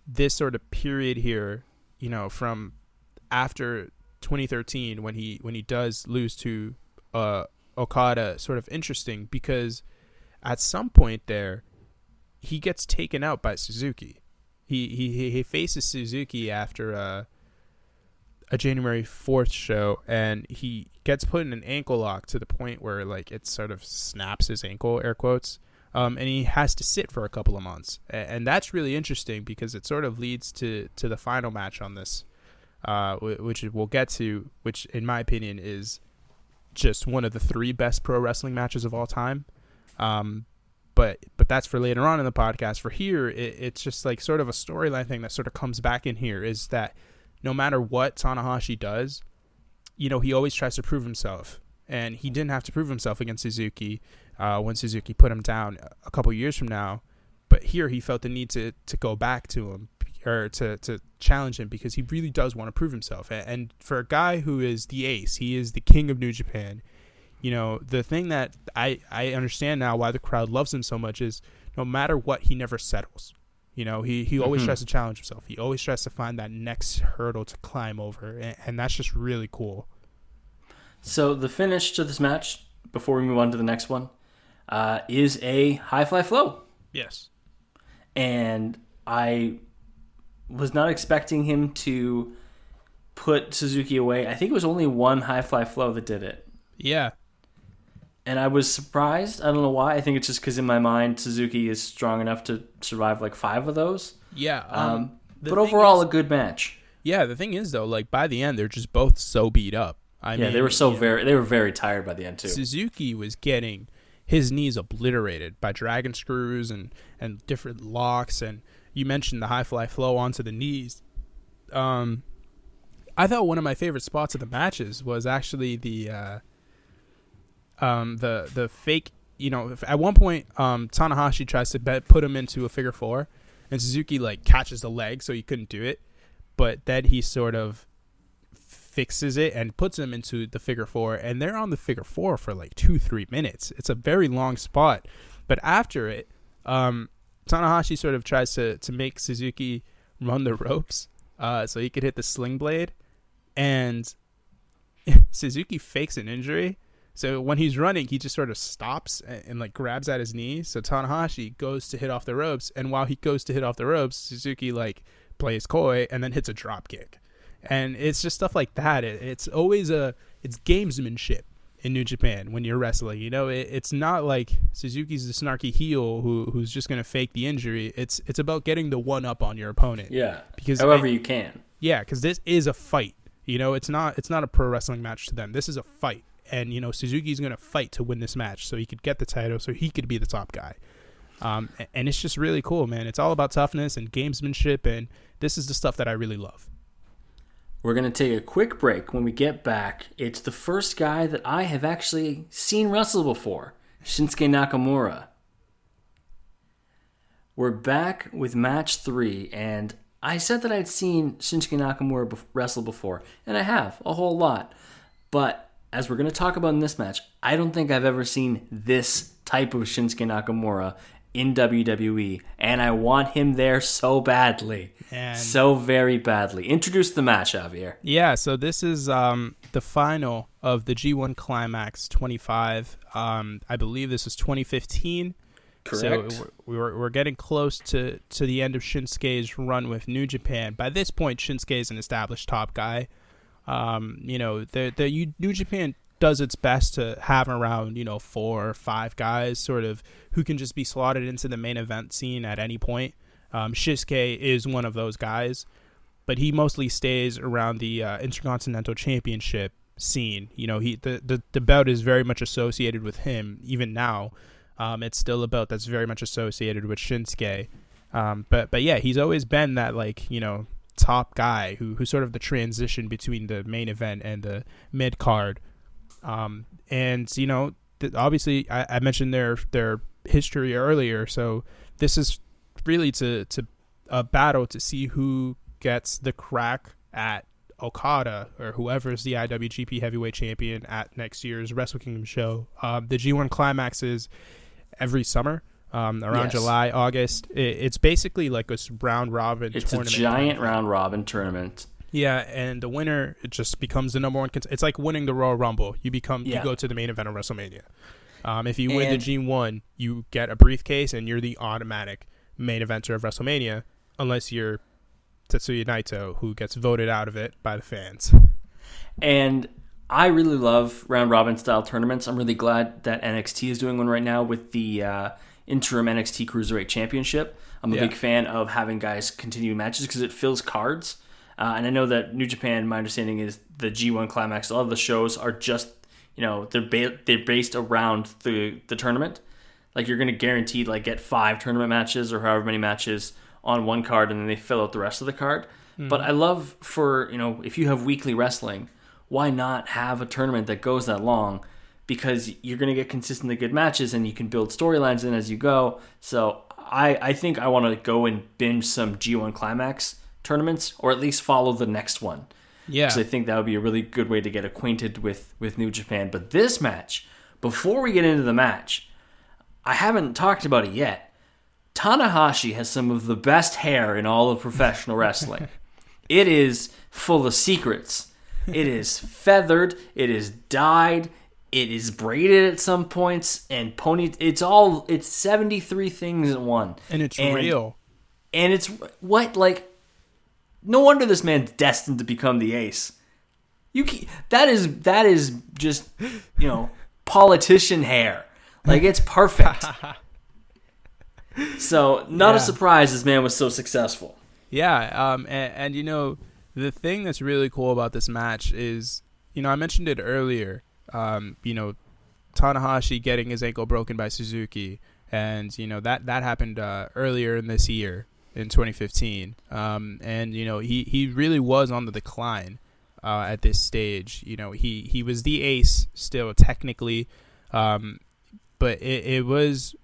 this sort of period here, you know, from after 2013 when he does lose to Okada, sort of interesting, because at some point there he gets taken out by Suzuki. He faces Suzuki after a January 4th show, and he gets put in an ankle lock to the point where, like, it sort of snaps his ankle, air quotes, and he has to sit for a couple of months. And that's really interesting because it sort of leads to the final match on this, which we'll get to, which in my opinion is just one of the 3 best pro wrestling matches of all time. But that's for later on in the podcast. For here, it's just like sort of a storyline thing that sort of comes back in here, is that no matter what Tanahashi does, you know, he always tries to prove himself. And he didn't have to prove himself against Suzuki when Suzuki put him down a couple years from now. But here he felt the need to go back to him, or to challenge him, because he really does want to prove himself. And for a guy who is the ace, he is the king of New Japan. You know, the thing that I understand now why the crowd loves him so much is no matter what, he never settles. You know, he always tries to challenge himself. He always tries to find that next hurdle to climb over. And that's just really cool. So the finish to this match, before we move on to the next one, is a high fly flow. Yes. And I was not expecting him to put Suzuki away. I think it was only one high fly flow that did it. Yeah. And I was surprised. I don't know why. I think it's just because in my mind, Suzuki is strong enough to survive like 5 of those. Yeah. But overall, a good match. Yeah, the thing is, though, like, by the end, they're just both so beat up. I mean, they were they were very tired by the end, too. Suzuki was getting his knees obliterated by dragon screws and different locks. And you mentioned the high fly flow onto the knees. I thought one of my favorite spots of the matches was actually the fake, you know, at one point Tanahashi tries to put him into a figure 4, and Suzuki like catches the leg so he couldn't do it, but then he sort of fixes it and puts him into the figure 4, and they're on the figure 4 for like 2-3 minutes. It's a very long spot, but after it Tanahashi sort of tries to make Suzuki run the ropes so he could hit the sling blade, and Suzuki fakes an injury. So when he's running, he just sort of stops and like grabs at his knee. So Tanahashi goes to hit off the ropes, and while he goes to hit off the ropes, Suzuki like plays coy and then hits a drop kick. And it's just stuff like that. It's always it's gamesmanship in New Japan when you're wrestling. You know, it's not like Suzuki's the snarky heel who's just gonna fake the injury. It's about getting the one up on your opponent. Yeah, because however you can. Yeah, because this is a fight. You know, it's not a pro wrestling match to them. This is a fight. And, you know, Suzuki's going to fight to win this match so he could get the title, so he could be the top guy. And it's just really cool, man. It's all about toughness and gamesmanship, and this is the stuff that I really love. We're going to take a quick break. When we get back, it's the first guy that I have actually seen wrestle before, Shinsuke Nakamura. We're back with match 3, and I said that I'd seen Shinsuke Nakamura wrestle before, and I have, a whole lot. But as we're going to talk about in this match, I don't think I've ever seen this type of Shinsuke Nakamura in WWE, and I want him there so badly. So very badly. Introduce the match, Javier. Yeah, so this is the final of the G1 Climax 25. I believe this is 2015. Correct. So we're getting close to the end of Shinsuke's run with New Japan. By this point, Shinsuke is an established top guy. You know, New Japan does its best to have around, you know, 4 or 5 guys sort of who can just be slotted into the main event scene at any point. Shinsuke is one of those guys, but he mostly stays around the Intercontinental Championship scene. You know, the belt is very much associated with him even now. It's still a belt that's very much associated with Shinsuke. But yeah, he's always been that, like, you know, top guy who's sort of the transition between the main event and the mid card. And obviously I mentioned their history earlier, so this is really to a battle to see who gets the crack at Okada or whoever's the IWGP Heavyweight Champion at next year's Wrestle Kingdom show. The G1 Climax is every summer, around July, August. It's basically like a round robin tournament. It's a giant round robin tournament. Yeah, and the winner, it just becomes the number one. It's like winning the Royal Rumble. You go to the main event of WrestleMania. If you win the G1, you get a briefcase, and you're the automatic main eventer of WrestleMania, unless you're Tetsuya Naito, who gets voted out of it by the fans. And I really love round robin style tournaments. I'm really glad that NXT is doing one right now with the interim NXT Cruiserweight Championship. I'm a big fan of having guys continue matches because it fills cards. And I know that New Japan, my understanding is the G1 Climax, a lot of the shows are just, they're based around the tournament. Like you're going to guaranteed get 5 tournament matches or however many matches on one card, and then they fill out the rest of the card. But I love if you have weekly wrestling, why not have a tournament that goes that long? Because you're going to get consistently good matches, and you can build storylines in as you go. So I think I want to go and binge some G1 Climax tournaments, or at least follow the next one. Yeah. Because I think that would be a really good way to get acquainted with New Japan. But this match, before we get into the match, I haven't talked about it yet. Tanahashi has some of the best hair in all of professional wrestling. It is full of secrets. It is feathered. It is dyed. It is braided at some points and it's 73 things in one. And it's real. And it's no wonder this man's destined to become the ace. That is just, politician hair. It's perfect. So, not a surprise this man was so successful. Yeah, and the thing that's really cool about this match is, I mentioned it earlier, Tanahashi getting his ankle broken by Suzuki, and, that happened earlier in this year, in 2015, and, he really was on the decline at this stage. He was the ace still, technically, but it was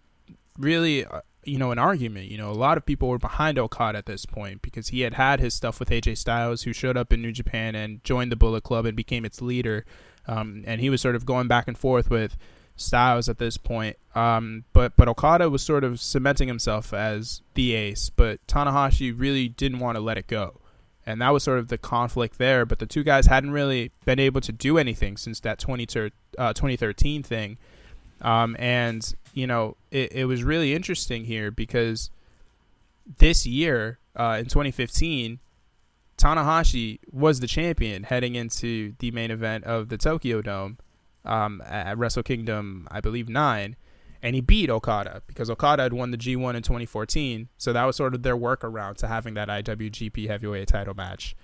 really... an argument. A lot of people were behind Okada at this point because he had his stuff with AJ Styles, who showed up in New Japan and joined the Bullet Club and became its leader. And he was sort of going back and forth with Styles at this point. But Okada was sort of cementing himself as the ace, but Tanahashi really didn't want to let it go. And that was sort of the conflict there. But the two guys hadn't really been able to do anything since that 2013 thing. It was really interesting here because this year, in 2015, Tanahashi was the champion heading into the main event of the Tokyo Dome at Wrestle Kingdom, I believe 9, and he beat Okada because Okada had won the G1 in 2014, so that was sort of their workaround to having that IWGP Heavyweight title match.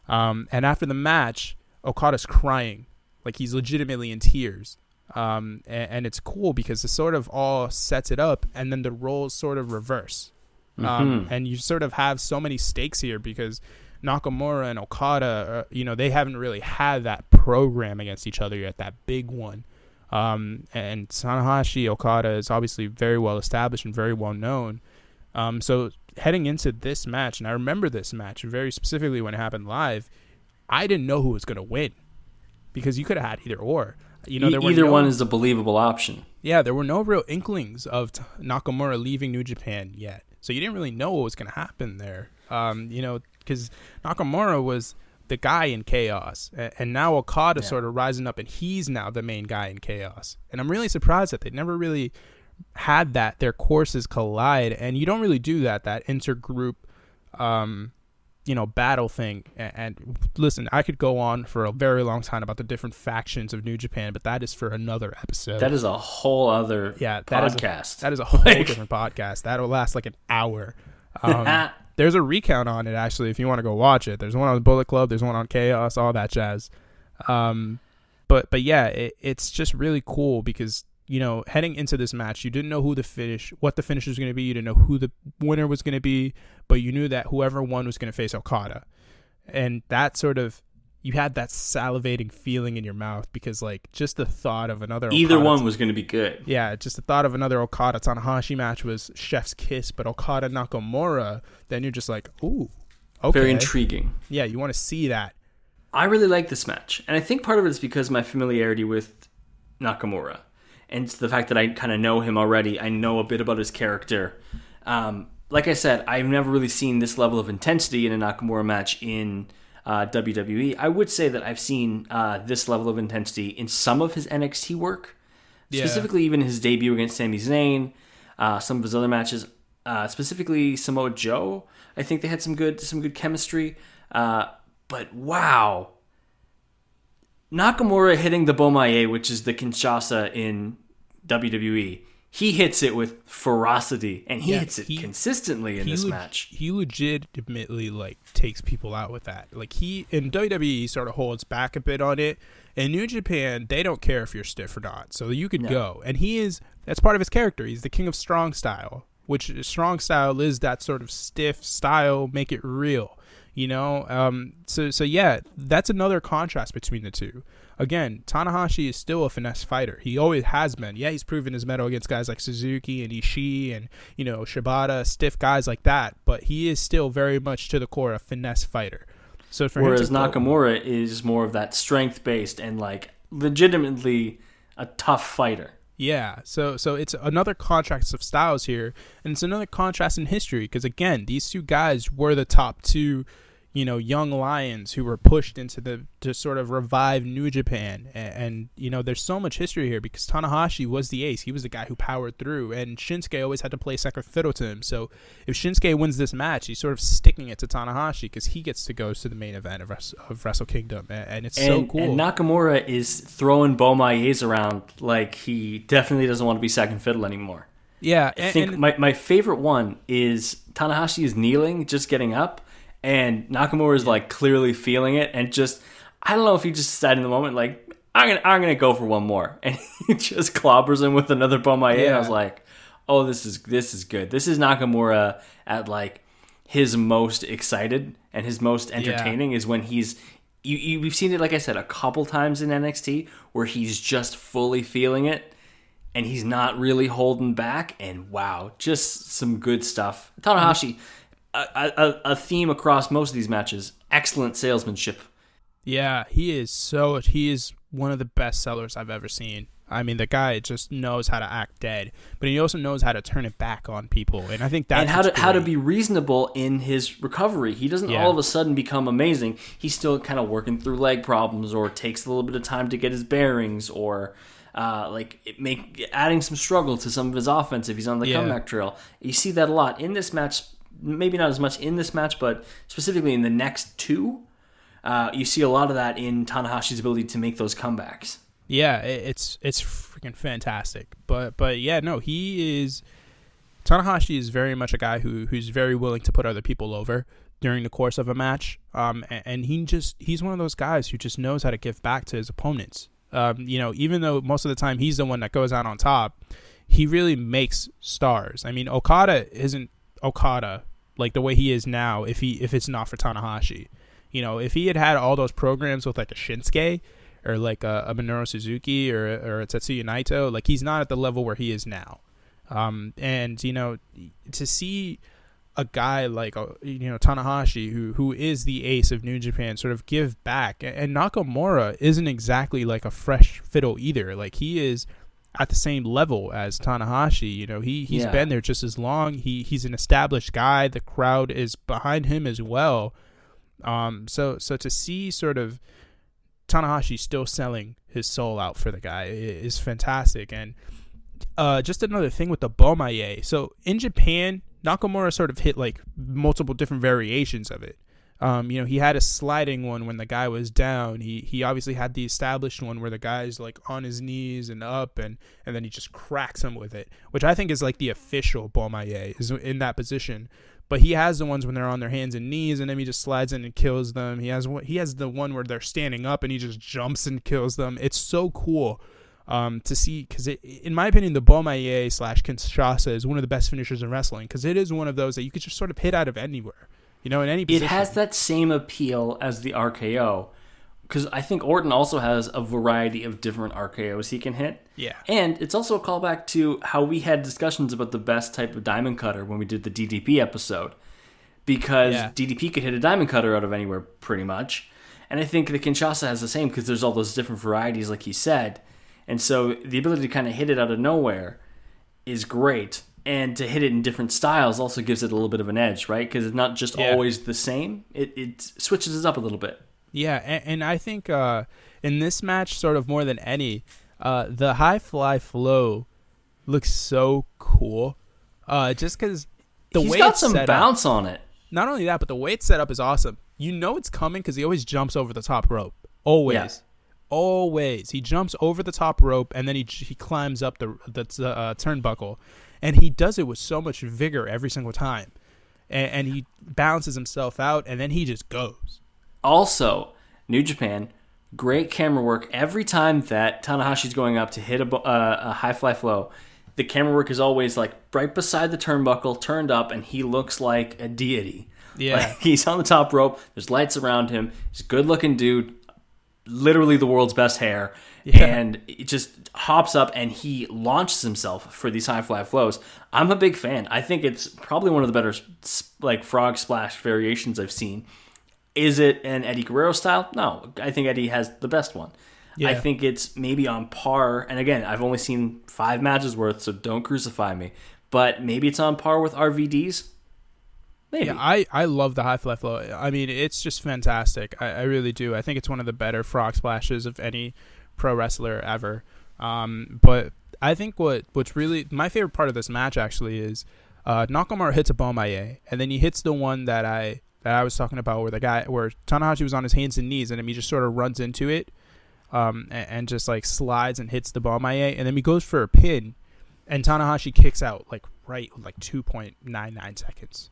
And after the match, Okada's crying, he's legitimately in tears. And it's cool because it sort of all sets it up, and then the roles sort of reverse. And you sort of have so many stakes here because Nakamura and Okada, they haven't really had that program against each other yet, that big one. And Tanahashi, Okada is obviously very well established and very well known. So heading into this match, and I remember this match very specifically when it happened live, I didn't know who was going to win because you could have had either or. Either one is a believable option. Yeah, there were no real inklings of Nakamura leaving New Japan yet. So you didn't really know what was going to happen there. Because Nakamura was the guy in Chaos. And now Okada's sort of rising up, and he's now the main guy in Chaos. And I'm really surprised that they never really had their courses collide. And you don't really do that intergroup battle thing. And listen, I could go on for a very long time about the different factions of New Japan, but that is for another episode. That is a whole other podcast. That is a whole different podcast. That'll last an hour. There's a recount on it, actually, if you want to go watch it. There's one on the Bullet Club. There's one on Chaos, all that jazz. But yeah, it's just really cool because, heading into this match, you didn't know what the finish was going to be. You didn't know who the winner was going to be, but you knew that whoever won was going to face Okada. And that sort of, you had that salivating feeling in your mouth because, like, just the thought of another either one was going to be good. Yeah, just the thought of another Okada Tanahashi match was chef's kiss, but Okada Nakamura, then you're just like, ooh, okay. Very intriguing. Yeah, you want to see that. I really like this match, and I think part of it is because of my familiarity with Nakamura. And it's the fact that I kind of know him already. I know a bit about his character. Like I said, I've never really seen this level of intensity in a Nakamura match in WWE. I would say that I've seen this level of intensity in some of his NXT work. Yeah. Specifically even his debut against Sami Zayn, some of his other matches, specifically Samoa Joe. I think they had some good chemistry. But wow. Nakamura hitting the Bomaye, which is the Kinshasa in WWE, he hits it with ferocity, and he hits it consistently in this match. He legitimately, like, takes people out with that. Like, in WWE, he sort of holds back a bit on it. In New Japan, they don't care if you're stiff or not, so you can go. And that's part of his character. He's the king of strong style, which strong style is that sort of stiff style, make it real. So yeah, that's another contrast between the two. Again, Tanahashi is still a finesse fighter. He always has been. Yeah, he's proven his mettle against guys like Suzuki and Ishii and, Shibata, stiff guys like that. But he is still very much to the core a finesse fighter. So whereas Nakamura is more of that strength-based and, like, legitimately a tough fighter. Yeah, so it's another contrast of styles here, and it's another contrast in history because, again, these two guys were the top two, young lions who were pushed to sort of revive New Japan, and there's so much history here because Tanahashi was the ace. He was the guy who powered through, and Shinsuke always had to play second fiddle to him. So if Shinsuke wins this match, he's sort of sticking it to Tanahashi because he gets to go to the main event of Wrestle Kingdom, and it's so cool. And Nakamura is throwing Bomayes around like he definitely doesn't want to be second fiddle anymore. Yeah, I think my favorite one is Tanahashi is kneeling, just getting up, and Nakamura is like clearly feeling it, and just, I don't know if he just decided in the moment, like, I'm gonna go for one more, and he just clobbers him with another Bomaye. Yeah. And I was like, oh, this is good. This is Nakamura at, like, his most excited and his most entertaining is when he's. We've seen it, like I said, a couple times in NXT where he's just fully feeling it, and he's not really holding back. And wow, just some good stuff. Tanahashi. A theme across most of these matches, excellent salesmanship. Yeah, he is one of the best sellers I've ever seen. I mean, the guy just knows how to act dead, but he also knows how to turn it back on people, and I think that's how to be reasonable in his recovery. He doesn't all of a sudden become amazing. He's still kind of working through leg problems, or takes a little bit of time to get his bearings, or adding some struggle to some of his offense if he's on the comeback trail. You see that a lot in this match. Maybe not as much in this match, but specifically in the next two, you see a lot of that in Tanahashi's ability to make those comebacks. Yeah, it's freaking fantastic. But yeah, no, Tanahashi is very much a guy who's very willing to put other people over during the course of a match. And he's one of those guys who just knows how to give back to his opponents. Even though most of the time he's the one that goes out on top, he really makes stars. I mean, Okada isn't Okada like the way he is now if it's not for Tanahashi. If he had all those programs with, like, a Shinsuke or like a Minoru Suzuki or a Tetsuya Naito, like, he's not at the level where he is now. And to see a guy like Tanahashi who is the ace of New Japan sort of give back, and Nakamura isn't exactly like a fresh fiddle either. Like, he is at the same level as Tanahashi. He's been there just as long. He's an established guy. The crowd is behind him as well. So to see sort of Tanahashi still selling his soul out for the guy is fantastic. And just another thing with the Bomaye. So in Japan, Nakamura sort of hit, like, multiple different variations of it. He had a sliding one when the guy was down. He obviously had the established one where the guy's, like, on his knees and up, and then he just cracks him with it, which I think is, like, the official Bomaye is in that position. But he has the ones when they're on their hands and knees, and then he just slides in and kills them. He has the one where they're standing up and he just jumps and kills them. It's so cool. to see, because in my opinion, the Bomaye / Kinshasa is one of the best finishers in wrestling, because it is one of those that you could just sort of hit out of anywhere, in any position. It has that same appeal as the RKO, because I think Orton also has a variety of different RKOs he can hit. Yeah. And it's also a callback to how we had discussions about the best type of diamond cutter when we did the DDP episode, because DDP could hit a diamond cutter out of anywhere pretty much. And I think the Kinshasa has the same, because there's all those different varieties, like he said. And so the ability to kind of hit it out of nowhere is great. And to hit it in different styles also gives it a little bit of an edge, right? Because it's not just always the same. It switches it up a little bit. Yeah, and I think in this match, sort of more than any, the high fly flow looks so cool. Just because He's got some bounce on it. Not only that, but the way it's set up is awesome. You know it's coming because he always jumps over the top rope. Always. Yeah. Always. He jumps over the top rope, and then he climbs up the turnbuckle. And he does it with so much vigor every single time. And he balances himself out, and then he just goes. Also, New Japan, great camera work. Every time that Tanahashi's going up to hit a high fly flow, the camera work is always like right beside the turnbuckle, turned up, and he looks like a deity. Yeah. Like, he's on the top rope. There's lights around him. He's a good-looking dude, literally the world's best hair. Yeah. And it just hops up, and he launches himself for these high fly flows. I'm a big fan. I think it's probably one of the better like frog splash variations I've seen. Is it an Eddie Guerrero style? No. I think Eddie has the best one. Yeah. I think it's maybe on par. And again, I've only seen 5 matches worth, so don't crucify me. But maybe it's on par with RVD's. Maybe. Yeah, I love the high fly flow. I mean, it's just fantastic. I really do. I think it's one of the better frog splashes of any pro wrestler ever. But I think what's really my favorite part of this match actually is Nakamura hits a Bomaye, and then he hits the one that I was talking about, where Tanahashi was on his hands and knees, and then he just sort of runs into it, and just like slides and hits the Bomaye, and then he goes for a pin, and Tanahashi kicks out like 2.99 seconds.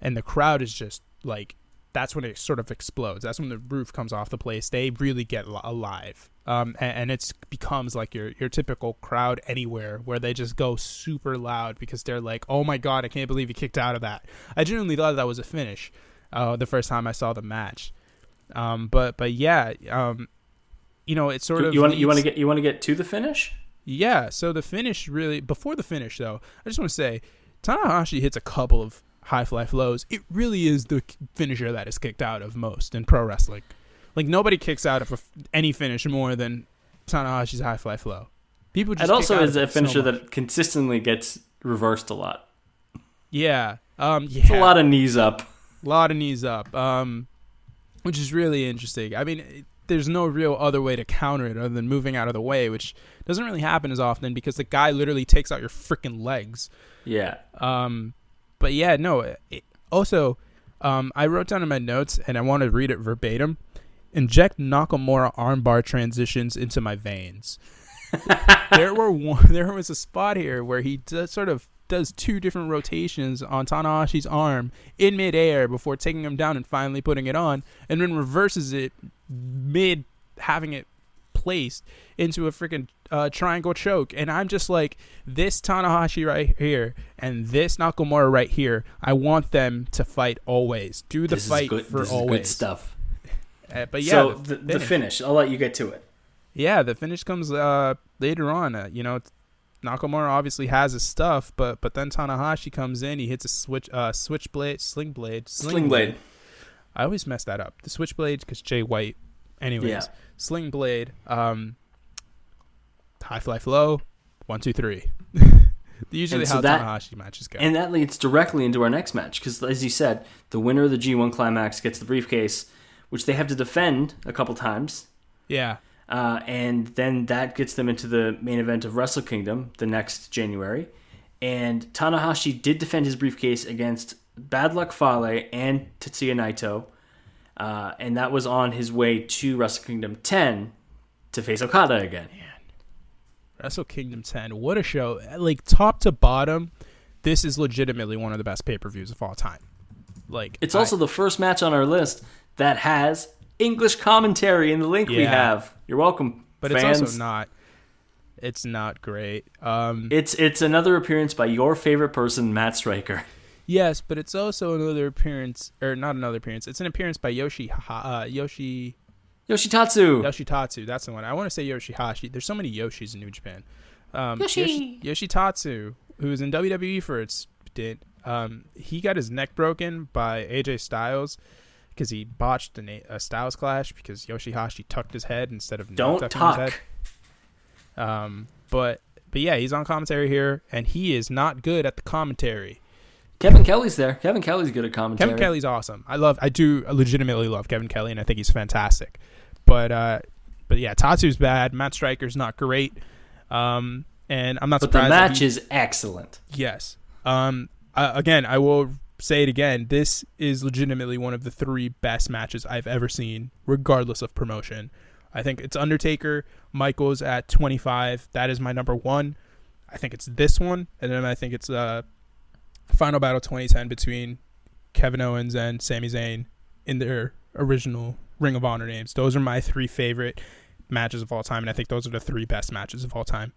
And the crowd is just like, that's when it sort of explodes. That's when the roof comes off the place. They really get alive. And it becomes like your typical crowd anywhere, where they just go super loud because they're like, oh my God, I can't believe he kicked out of that. I genuinely thought that was a finish the first time I saw the match. But yeah, it's sort of... You want to get to the finish? Yeah, so the finish really... Before the finish, though, I just want to say, Tanahashi hits a couple of high fly flows. It really is the finisher that is kicked out of most in pro wrestling. Like, nobody kicks out of any finish more than Tanahashi's high fly flow. People just... It also is a finisher that consistently gets reversed a lot. Yeah. It's a lot of knees up. A lot of knees up. Which is really interesting. I mean, there's no real other way to counter it other than moving out of the way, which doesn't really happen as often because the guy literally takes out your freaking legs. Yeah. But yeah, no. Also, I wrote down in my notes, and I want to read it verbatim. Inject Nakamura armbar transitions into my veins. There was a spot here where he does 2 different rotations on Tanahashi's arm in midair before taking him down and finally putting it on, and then reverses it mid having it placed into a freaking triangle choke. And I'm just like, this Tanahashi right here and this Nakamura right here, I want them to fight always. Do the fight for always. This is good stuff. But yeah, so the finish, I'll let you get to it. Yeah, the finish comes later on. Nakamura obviously has his stuff, but then Tanahashi comes in. He hits a switchblade, sling blade. I always mess that up. The switchblade because Jay White. Anyways, yeah. Sling blade, high fly flow, 1, 2, 3. Usually how Tanahashi matches go. And that leads directly into our next match because, as you said, the winner of the G1 Climax gets the briefcase, which they have to defend a couple times. Yeah. And then that gets them into the main event of Wrestle Kingdom the next January. And Tanahashi did defend his briefcase against Bad Luck Fale and Tetsuya Naito. And that was on his way to Wrestle Kingdom 10 to face Okada again. Man. Wrestle Kingdom 10, what a show. Like, top to bottom, this is legitimately one of the best pay-per-views of all time. Like, it's also the first match on our list that has English commentary in the link we have. You're welcome, but fans. It's also not. It's not great. It's another appearance by your favorite person, Matt Stryker. Yes, but it's also another appearance, or not another appearance. It's an appearance by Yoshitatsu. Yoshitatsu, that's the one. I want to say Yoshihashi. There's so many Yoshis in New Japan. Yoshitatsu, who was in WWE for its stint, he got his neck broken by AJ Styles because he botched a Styles clash because Yoshihashi tucked his head instead of not tucking his head. But yeah, he's on commentary here, and he is not good at the commentary. Kevin Kelly's there. Kevin Kelly's good at commentary. Kevin Kelly's awesome. I do legitimately love Kevin Kelly, and I think he's fantastic. But yeah, Tatsu's bad. Matt Stryker's not great. And I'm not surprised. But the match is excellent. Yes. Again, I will say it again. This is legitimately one of the 3 best matches I've ever seen, regardless of promotion. I think it's Undertaker, Michaels at 25. That is my number 1. I think it's this one, and then I think it's Final Battle 2010 between Kevin Owens and Sami Zayn in their original Ring of Honor names. Those are my 3 favorite matches of all time, and I think those are the 3 best matches of all time.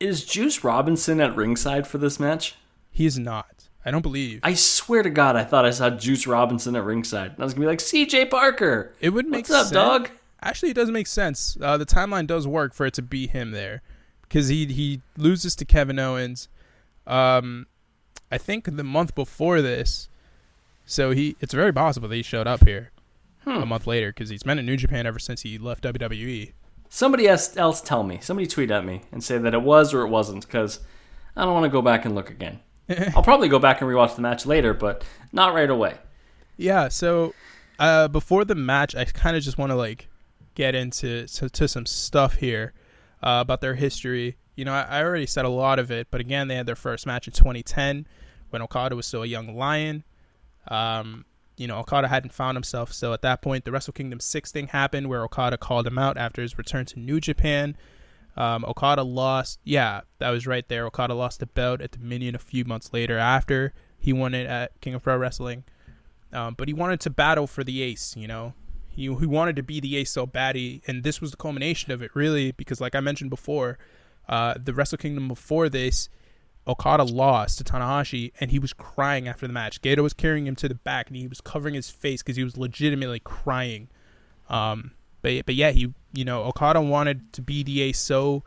Is Juice Robinson at ringside for this match? He is not. I don't believe. I swear to God, I thought I saw Juice Robinson at ringside. And I was going to be like, CJ Parker. It would make sense. What's up, dog? Actually, it does make sense. The timeline does work for it to be him there because he loses to Kevin Owens. I think the month before this, so it's very possible that he showed up here a month later because he's been in New Japan ever since he left WWE. Somebody else tell me. Somebody tweet at me and say that it was or it wasn't because I don't want to go back and look again. I'll probably go back and rewatch the match later, but not right away. Yeah, so before the match, I kind of just want to get into some stuff here about their history. You know, I already said a lot of it, but again, they had their first match in 2010 when Okada was still a young lion. Okada hadn't found himself. So at that point, the Wrestle Kingdom 6 thing happened where Okada called him out after his return to New Japan. Okada lost. Yeah, that was right there. Okada lost the belt at Dominion a few months later after he won it at King of Pro Wrestling. But he wanted to battle for the ace, you know. He wanted to be the ace so bad. And this was the culmination of it, really, because like I mentioned before, the Wrestle Kingdom before this, Okada lost to Tanahashi, and he was crying after the match. Gato was carrying him to the back, and he was covering his face because he was legitimately crying. But yeah, Okada wanted to be the ace so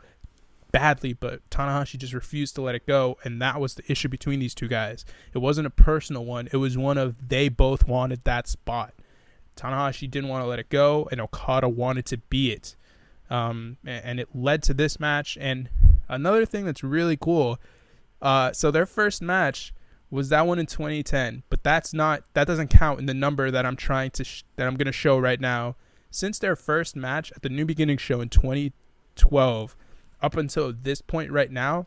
badly, but Tanahashi just refused to let it go, and that was the issue between these two guys. It wasn't a personal one. It was one of they both wanted that spot. Tanahashi didn't want to let it go, and Okada wanted to be it. And it led to this match. And another thing that's really cool, so their first match was that one in 2010, but that doesn't count in the number that I'm trying to that I'm going to show right now. Since their first match at the New Beginning show in 2012 up until this point right now,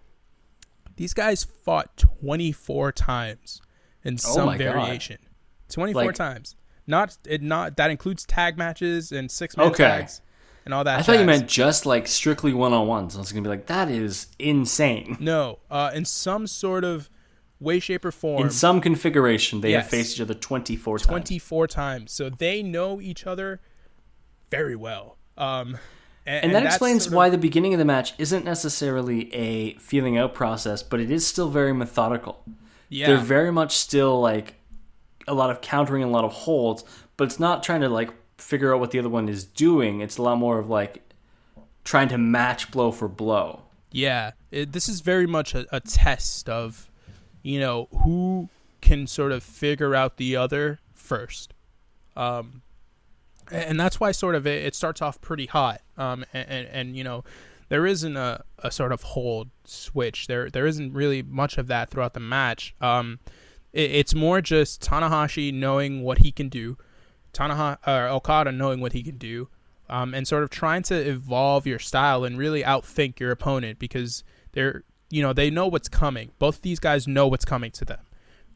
these guys fought 24 times in some variation. God. 24 times. Not that includes tag matches and 6-man tags and all that. I thought you meant just strictly one-on-ones. I was going to be like, that is insane. No, in some sort of way, shape, or form. In some configuration, they have faced each other 24 times. 24 times. So they know each other very well. And that explains why the beginning of the match isn't necessarily a feeling out process, but it is still very methodical. Yeah. They're very much still a lot of countering and a lot of holds, but it's not trying to figure out what the other one is doing. It's a lot more of trying to match blow for blow. Yeah. This is very much a test of, who can sort of figure out the other first. And that's why sort of it starts off pretty hot. And there isn't a sort of hold switch. There isn't really much of that throughout the match. It's more just Tanahashi knowing what he can do, Okada knowing what he can do, and sort of trying to evolve your style and really outthink your opponent because they know what's coming. Both these guys know what's coming to them.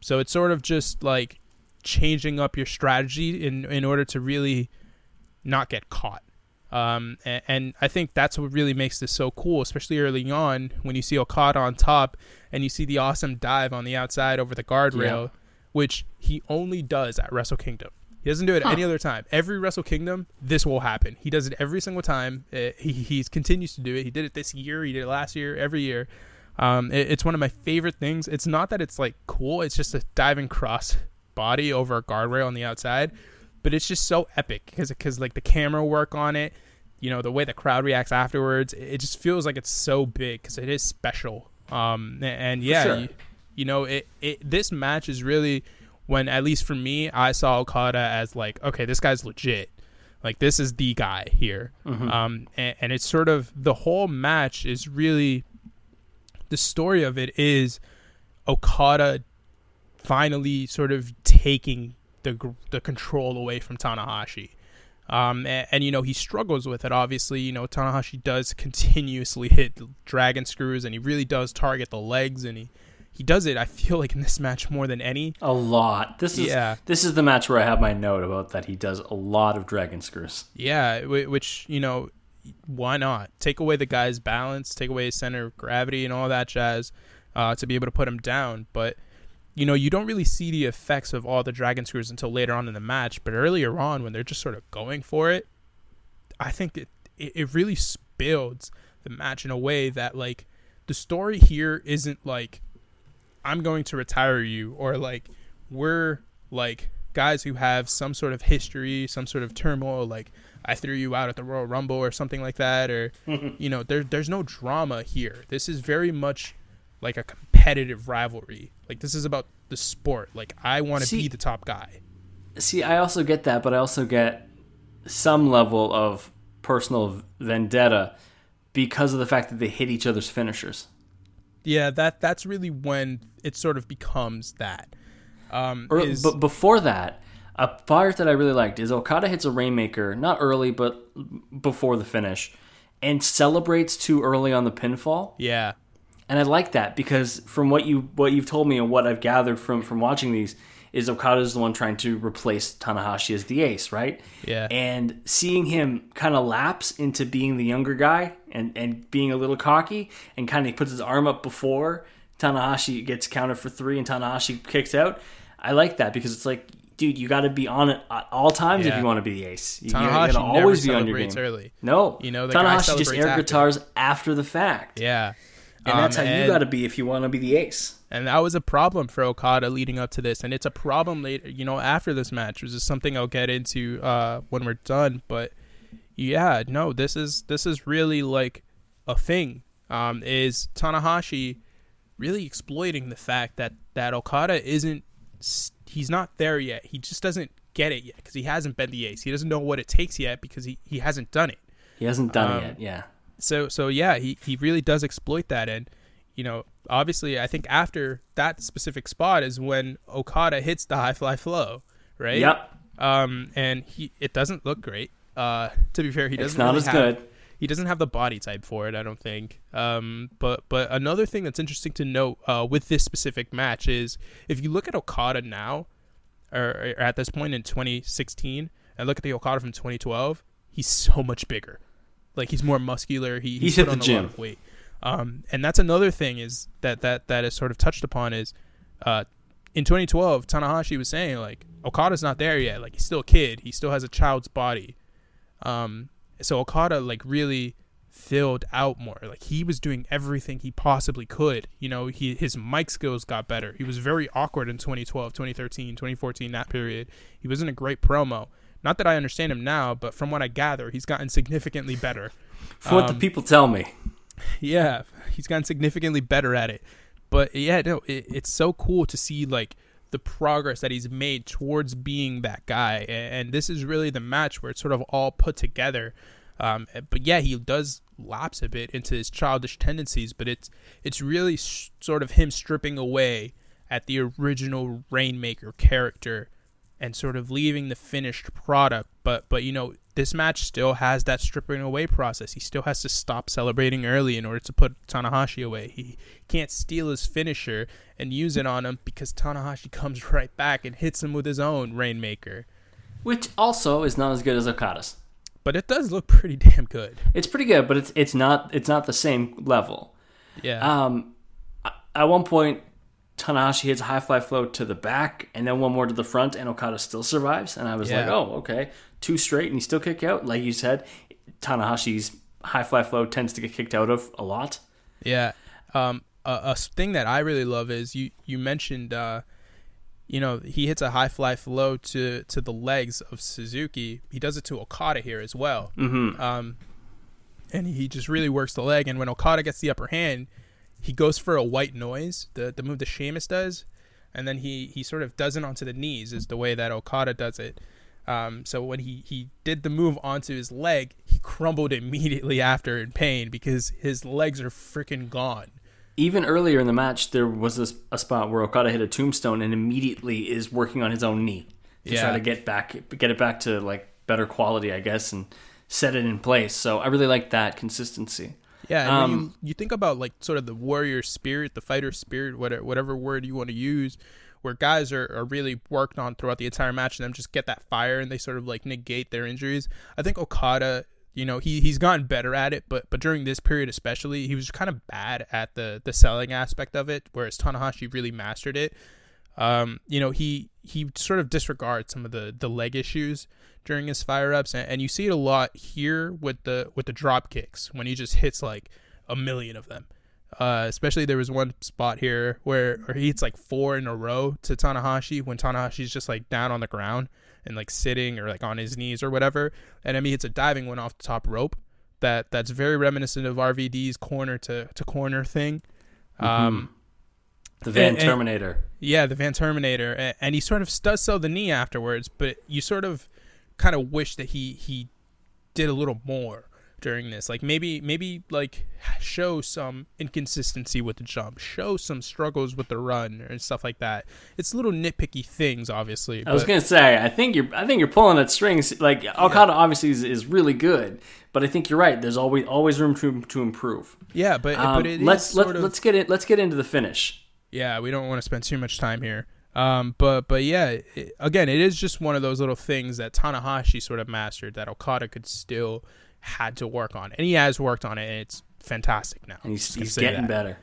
So it's sort of just changing up your strategy in order to really not get caught. And I think that's what really makes this so cool, especially early on when you see Okada on top and you see the awesome dive on the outside over the guardrail, which he only does at Wrestle Kingdom. He doesn't do it any other time. Every Wrestle Kingdom, this will happen. He does it every single time. He continues to do it. He did it this year. He did it last year. Every year. It's one of my favorite things. It's not that it's like cool. It's just a diving cross body over a guardrail on the outside. But it's just so epic because like the camera work on it, you know, the way the crowd reacts afterwards, it just feels like it's so big because it is special. And yeah, sure. you know, this match is really when, at least for me, I saw Okada as like, okay, this guy's legit. Like, this is the guy here. And it's sort of, the whole match is really, the story of it is Okada finally sort of taking the control away from Tanahashi. And, you know, he struggles with it, obviously. You know, Tanahashi does continuously hit dragon screws, and he really does target the legs, and he does it, I feel like, in this match more than any. A lot. This is the match where I have my note about that he does a lot of dragon screws. Yeah, which, you know, why not? Take away the guy's balance, take away his center of gravity and all that jazz to be able to put him down. But, you know, you don't really see the effects of all the dragon screws until later on in the match. But earlier on, when they're just sort of going for it, I think it really builds the match in a way that, like, the story here isn't like, I'm going to retire you, or like, we're like guys who have some sort of history, some sort of turmoil, like I threw you out at the Royal Rumble or something like that, or you know, there's no drama here. This is very much like a competitive rivalry. Like, this is about the sport. Like, I want to be the top guy. See, I also get that, but I also get some level of personal vendetta because of the fact that they hit each other's finishers. Yeah, that's really when it sort of becomes that. But before that, a part that I really liked is Okada hits a Rainmaker, not early, but before the finish, and celebrates too early on the pinfall. Yeah. And I like that because from what you've told me and what I've gathered from watching these, is Okada's the one trying to replace Tanahashi as the ace, right? Yeah. And seeing him kind of lapse into being the younger guy and being a little cocky and kind of puts his arm up before Tanahashi gets counted for 3 and Tanahashi kicks out. I like that because it's like, dude, you got to be on it at all times if you want to be the ace. You got to always be on your game. Early. No, you know, the Tanahashi just air guitars after the fact. Yeah. And that's how you got to be if you want to be the ace. And that was a problem for Okada leading up to this. And it's a problem later, you know, after this match, which is something I'll get into when we're done. But yeah, no, this is really like a thing. Is Tanahashi really exploiting the fact that Okada he's not there yet. He just doesn't get it yet because he hasn't been the ace. He doesn't know what it takes yet because he hasn't done it. He hasn't done it yet, yeah. So yeah, he really does exploit that. And, you know, obviously I think after that specific spot is when Okada hits the high fly flow, right? Yep. And it doesn't look great. To be fair, it's not as good. He doesn't have the body type for it, I don't think. But another thing that's interesting to note with this specific match is if you look at Okada now, or at this point in 2016, and look at the Okada from 2012, he's so much bigger. Like, he's more muscular. He's hit put on the gym. a lot of weight. And that's another thing is that is sort of touched upon is in 2012, Tanahashi was saying, like, Okada's not there yet. Like, he's still a kid. He still has a child's body. So Okada, like, really filled out more. Like, he was doing everything he possibly could. You know, his mic skills got better. He was very awkward in 2012, 2013, 2014, that period. He wasn't a great promo. Not that I understand him now, but from what I gather, he's gotten significantly better. From what the people tell me. Yeah, he's gotten significantly better at it. But yeah, no, it's so cool to see, like, the progress that he's made towards being that guy. And this is really the match where it's sort of all put together. But yeah, he does lapse a bit into his childish tendencies, but it's really sort of him stripping away at the original Rainmaker character and sort of leaving the finished product. But you know, this match still has that stripping away process. He still has to stop celebrating early in order to put Tanahashi away. He can't steal his finisher and use it on him because Tanahashi comes right back and hits him with his own Rainmaker. Which also is not as good as Okada's. But it does look pretty damn good. It's pretty good, but it's not the same level. Yeah. At one point, Tanahashi hits a high fly flow to the back and then one more to the front, and Okada still survives. And I was like, oh, okay. 2 straight and he still kick out. Like you said, Tanahashi's high fly flow tends to get kicked out of a lot. Yeah. A thing that I really love is you mentioned, he hits a high fly flow to the legs of Suzuki. He does it to Okada here as well. Mm-hmm. And he just really works the leg. And when Okada gets the upper hand, he goes for a white noise, the move that Sheamus does. And then he sort of does it onto the knees is the way that Okada does it. So when he did the move onto his leg, he crumbled immediately after in pain because his legs are freaking gone. Even earlier in the match, there was a spot where Okada hit a tombstone and immediately is working on his own knee to try to get it back to like better quality, I guess, and set it in place. So I really like that consistency. Yeah, and when you think about like sort of the warrior spirit, the fighter spirit, whatever word you want to use, where guys are really worked on throughout the entire match and then just get that fire and they sort of like negate their injuries. I think Okada, he's gotten better at it, but during this period especially, he was kind of bad at the selling aspect of it, whereas Tanahashi really mastered it. He sort of disregards some of the leg issues during his fire ups, and you see it a lot here with the drop kicks when he just hits like a million of them. Especially there was one spot here where he hits like 4 in a row to Tanahashi when Tanahashi's just like down on the ground and like sitting or like on his knees or whatever, and then he hits a diving one off the top rope that's very reminiscent of RVD's corner to corner thing. The Van Terminator. Yeah, the Van Terminator. And he sort of does sell the knee afterwards, but you sort of kind of wish that he did a little more during this. Like maybe like show some inconsistency with the jump, show some struggles with the run and stuff like that. It's little nitpicky things, obviously. I was gonna say, I think you're pulling at strings. Like Okada obviously is really good, but I think you're right. There's always room to improve. Yeah, but let's get into the finish. Yeah, we don't want to spend too much time here. But yeah, again, it is just one of those little things that Tanahashi sort of mastered that Okada could still had to work on, and he has worked on it, and it's fantastic now. And he's getting better.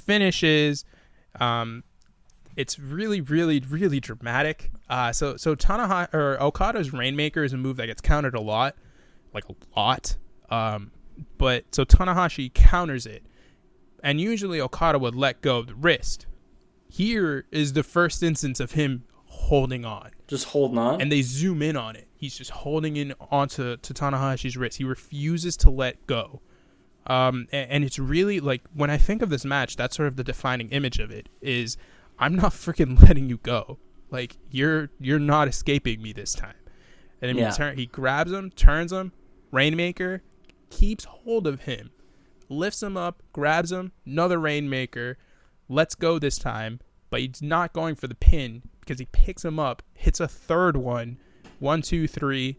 Finishes, it's really, really, really dramatic. So Tanahashi or Okada's Rainmaker is a move that gets countered a lot. But so Tanahashi counters it, and usually Okada would let go of the wrist. Here is the first instance of him holding on. Just holding on? And they zoom in on it. He's just holding in onto Tanahashi's wrist. He refuses to let go. And it's really, like, when I think of this match, that's sort of the defining image of it, is I'm not freaking letting you go. Like, you're not escaping me this time. And then he grabs him, turns him, Rainmaker, keeps hold of him, lifts him up, grabs him, another Rainmaker, lets go this time, but he's not going for the pin because he picks him up, hits a third one, 1, 2, 3.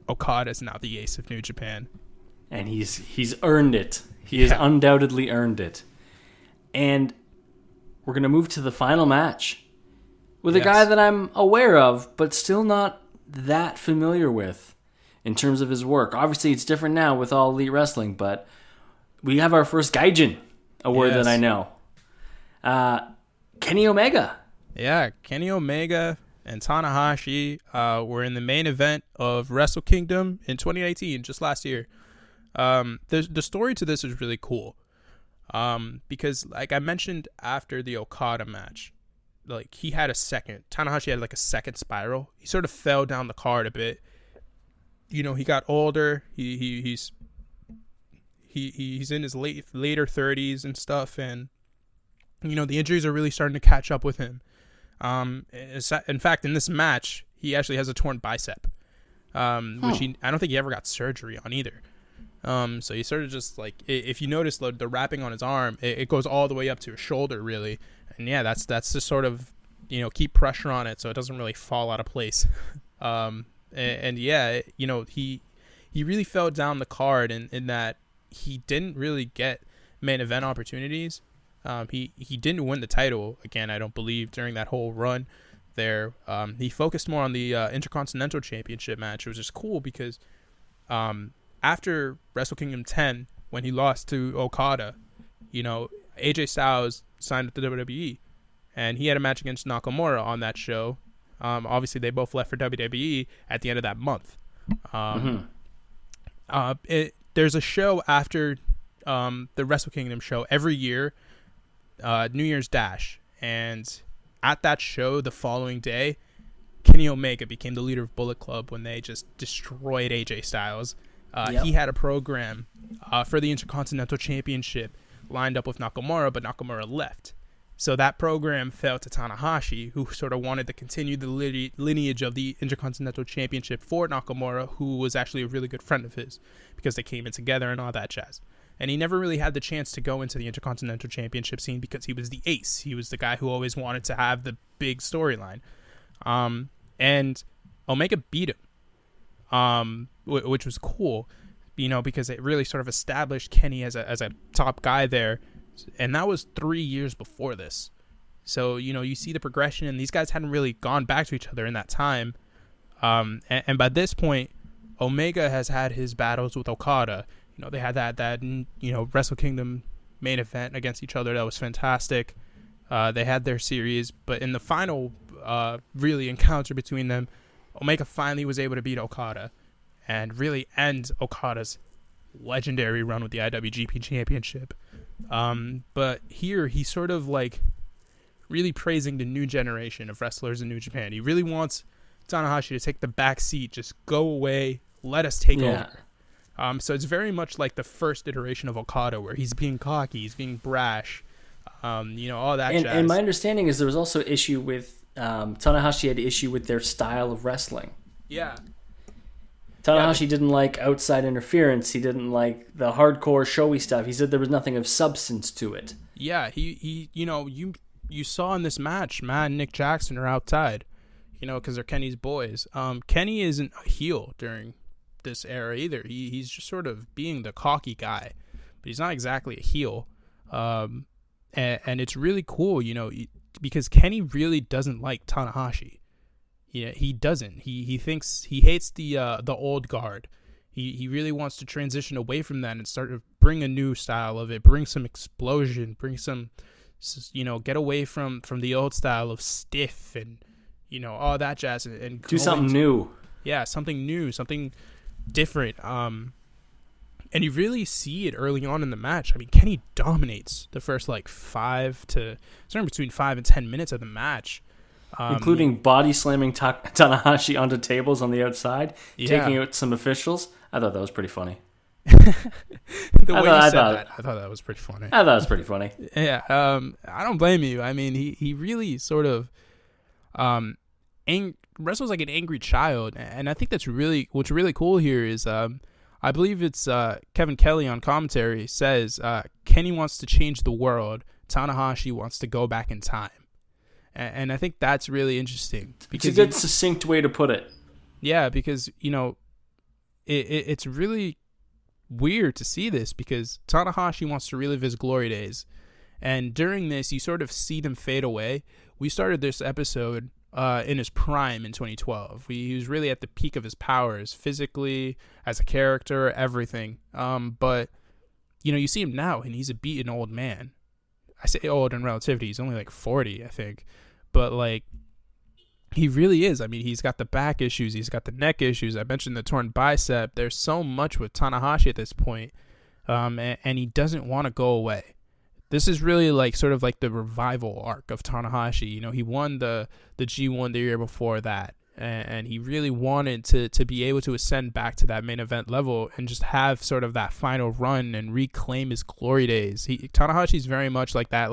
Okada's now the ace of New Japan. And he's earned it. He has undoubtedly earned it. And we're going to move to the final match with a guy that I'm aware of, but still not that familiar with in terms of his work. Obviously, it's different now with All Elite Wrestling, but we have our first Gaijin, a word that I know. Kenny Omega. Yeah, Kenny Omega and Tanahashi were in the main event of Wrestle Kingdom in 2018, just last year. The story to this is really cool because, like I mentioned after the Okada match, like Tanahashi had like a second spiral. He sort of fell down the card a bit. You know, he got older. He's in his later 30s and stuff, and you know the injuries are really starting to catch up with him. In fact, in this match, he actually has a torn bicep, which I don't think he ever got surgery on either. So he sort of just like, if you notice the wrapping on his arm, it goes all the way up to his shoulder, really. And yeah, that's just sort of, you know, keep pressure on it so it doesn't really fall out of place. And yeah, you know, he really fell down the card in that he didn't really get main event opportunities. He didn't win the title again, I don't believe, during that whole run there. He focused more on the Intercontinental Championship match. It was just cool because after Wrestle Kingdom 10, when he lost to Okada, you know, AJ Styles signed with the WWE, and he had a match against Nakamura on that show. Obviously, they both left for WWE at the end of that month. There's a show after the Wrestle Kingdom show every year, New Year's Dash, and at that show the following day, Kenny Omega became the leader of Bullet Club when they just destroyed AJ Styles. He had a program for the Intercontinental Championship lined up with Nakamura, but Nakamura left. So that program fell to Tanahashi, who sort of wanted to continue the lineage of the Intercontinental Championship for Nakamura, who was actually a really good friend of his because they came in together and all that jazz. And he never really had the chance to go into the Intercontinental Championship scene because he was the ace. He was the guy who always wanted to have the big storyline. And Omega beat him, which was cool, because it really sort of established Kenny as a top guy there. And that was 3 years before this. So, you see the progression, and these guys hadn't really gone back to each other in that time. And by this point, Omega has had his battles with Okada. They had that Wrestle Kingdom main event against each other. That was fantastic. They had their series, but in the final really encounter between them, Omega finally was able to beat Okada and really end Okada's legendary run with the IWGP Championship. But here he's sort of like really praising the new generation of wrestlers in New Japan. He really wants Tanahashi to take the back seat, just go away, let us take over. So it's very much like the first iteration of Okada, where he's being cocky, he's being brash, all that jazz. And my understanding is there was also issue with Tanahashi had issue with their style of wrestling. Yeah. Tanahashi didn't like outside interference. He didn't like the hardcore showy stuff. He said there was nothing of substance to it. Yeah, he you saw in this match, Matt and Nick Jackson are outside, because they're Kenny's boys. Kenny isn't a heel during this era either. He's just sort of being the cocky guy, but he's not exactly a heel. And it's really cool, because Kenny really doesn't like Tanahashi. Yeah, he doesn't. He thinks he hates the old guard. He really wants to transition away from that and start to bring a new style of it, bring some explosion, bring some, get away from the old style of stiff and all that jazz and do something new. Yeah, something new, something different. And you really see it early on in the match. I mean, Kenny dominates the first between 5 and 10 minutes of the match. Including body slamming Tanahashi onto tables on the outside, taking out some officials. I thought that was pretty funny. I thought that was pretty funny. I thought it was pretty funny. Yeah, I don't blame you. I mean, he really sort of wrestles like an angry child, and I think what's really cool here is I believe it's Kevin Kelly on commentary says Kenny wants to change the world. Tanahashi wants to go back in time. And I think that's really interesting. It's a good succinct way to put it. Yeah, because, it's really weird to see this because Tanahashi wants to relive his glory days. And during this, you sort of see them fade away. We started this episode in his prime in 2012. He was really at the peak of his powers, physically, as a character, everything. But, you see him now, and he's a beaten old man. I say old in relativity. He's only like 40, I think. But, he really is. I mean, he's got the back issues. He's got the neck issues. I mentioned the torn bicep. There's so much with Tanahashi at this point. And he doesn't want to go away. This is really sort of the revival arc of Tanahashi. He won the G1 the year before that. And he really wanted to be able to ascend back to that main event level and just have sort of that final run and reclaim his glory days. Tanahashi's very much like that,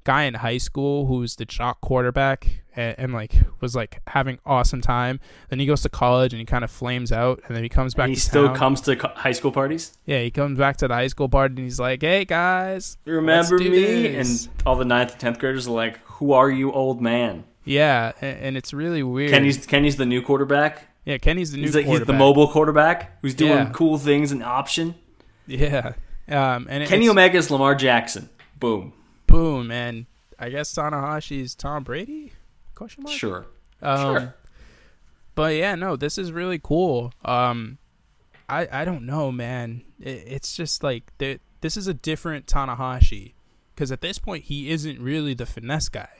guy in high school who's the jock quarterback and was having awesome time. Then he goes to college and he kind of flames out, and then he comes back. And he still comes to high school parties. Yeah, he comes back to the high school party and he's like, "Hey guys, remember me?" This. And all the 9th and 10th graders are like, "Who are you, old man?" Yeah, and it's really weird. Kenny's the new quarterback. Yeah, Kenny's the new quarterback. He's the mobile quarterback who's doing cool things in option. Yeah. And Kenny Omega's Lamar Jackson. Boom. Boom, and I guess Tanahashi's Tom Brady? Question mark? Sure. Sure. But yeah, no, this is really cool. I don't know, man. It's just this is a different Tanahashi. Because at this point, he isn't really the finesse guy.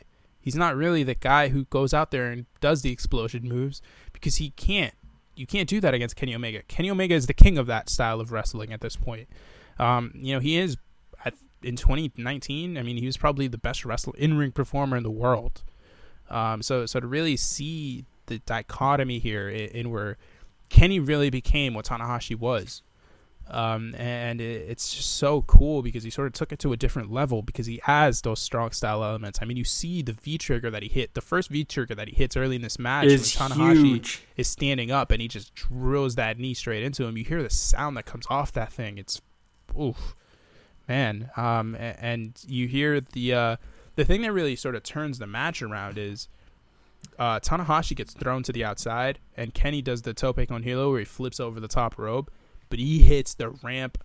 He's not really the guy who goes out there and does the explosion moves because he can't. You can't do that against Kenny Omega. Kenny Omega is the king of that style of wrestling at this point. He is in 2019. I mean, he was probably the best in-ring performer in the world. So to really see the dichotomy here in where Kenny really became what Tanahashi was. And it's just so cool because he sort of took it to a different level because he has those strong style elements. I mean, you see the V-trigger that he hit, the first V-trigger that he hits early in this match when Tanahashi is standing up and he just drills that knee straight into him. You hear the sound that comes off that thing. It's, oof, man. And you hear the thing that really sort of turns the match around is Tanahashi gets thrown to the outside and Kenny does the tope con hilo where he flips over the top rope. But he hits the ramp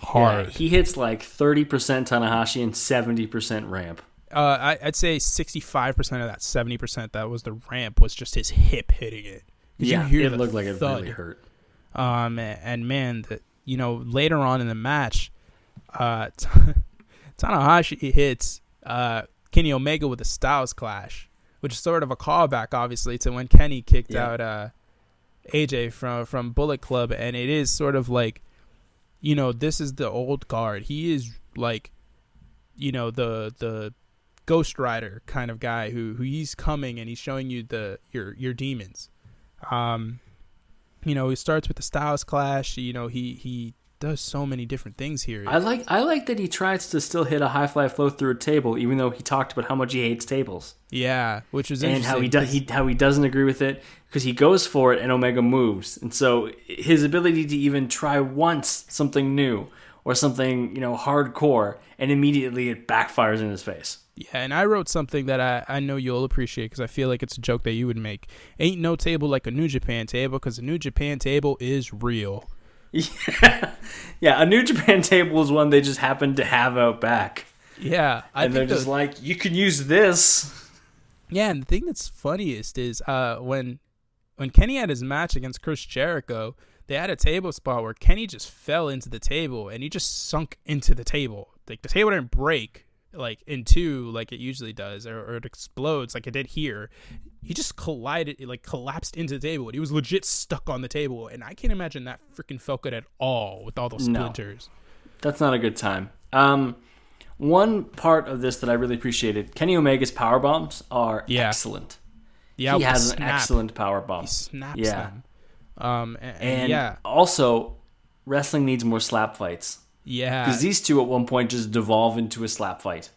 hard. Yeah, he hits like 30% Tanahashi and 70% ramp. I'd say 65% of that 70% that was the ramp was just his hip hitting it. Yeah, it looked like it really hurt. And man, later on in the match, Tanahashi hits Kenny Omega with a Styles Clash, which is sort of a callback, obviously, to when Kenny kicked out AJ from Bullet Club, and it is sort of like, this is the old guard. He is like, the Ghost Rider kind of guy who he's coming and he's showing you your demons. He starts with the Styles Clash. He does so many different things here. I like that he tries to still hit a high fly flow through a table, even though he talked about how much he hates tables. Yeah, which was and interesting. how he doesn't agree with it because he goes for it and Omega moves, and so his ability to even try once something new or something hardcore, and immediately it backfires in his face. Yeah, and I wrote something that I know you'll appreciate because I feel like it's a joke that you would make. Ain't no table like a New Japan table because a New Japan table is real. Yeah, a New Japan table is one they just happen to have out back. Yeah, and they're just like, you can use this. Yeah, and the thing that's funniest is when Kenny had his match against Chris Jericho, they had a table spot where Kenny just fell into the table and he just sunk into the table. Like the table didn't break like in two like it usually does, or it explodes like it did here. He just collapsed into the table. He was legit stuck on the table, and I can't imagine that freaking felt good at all with all those splinters. No, that's not a good time. One part of this that I really appreciated, Kenny Omega's power bombs are excellent. Yeah, he has an excellent power bomb. He snaps them. And also, wrestling needs more slap fights. Yeah, because these two at one point just devolve into a slap fight.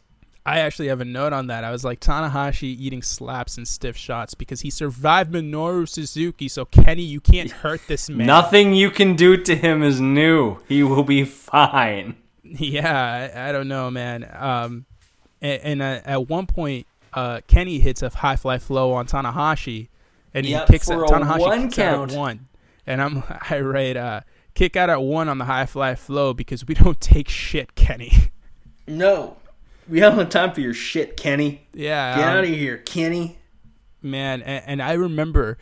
I actually have a note on that. I was like, Tanahashi eating slaps and stiff shots because he survived Minoru Suzuki. So, Kenny, you can't hurt this man. Nothing you can do to him is new. He will be fine. Yeah, I don't know, man. At one point, Kenny hits a high fly flow on Tanahashi, and he kicks out Tanahashi kicks out at one. And I write kick out at one on the high fly flow because we don't take shit, Kenny. No. We don't have time for your shit, Kenny. Yeah. Get out of here, Kenny. Man, and I remember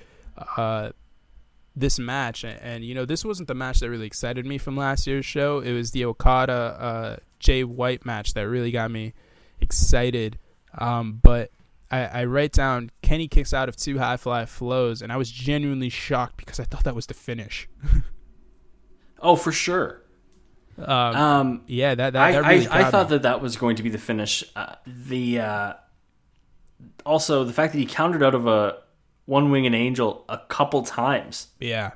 this match, and this wasn't the match that really excited me from last year's show. It was the Okada Jay White match that really got me excited. But I write down Kenny kicks out of two high fly flows, and I was genuinely shocked because I thought that was the finish. Oh, for sure. That really I thought that was going to be the finish. Also the fact that he countered out of a one-winged angel a couple times. Yeah,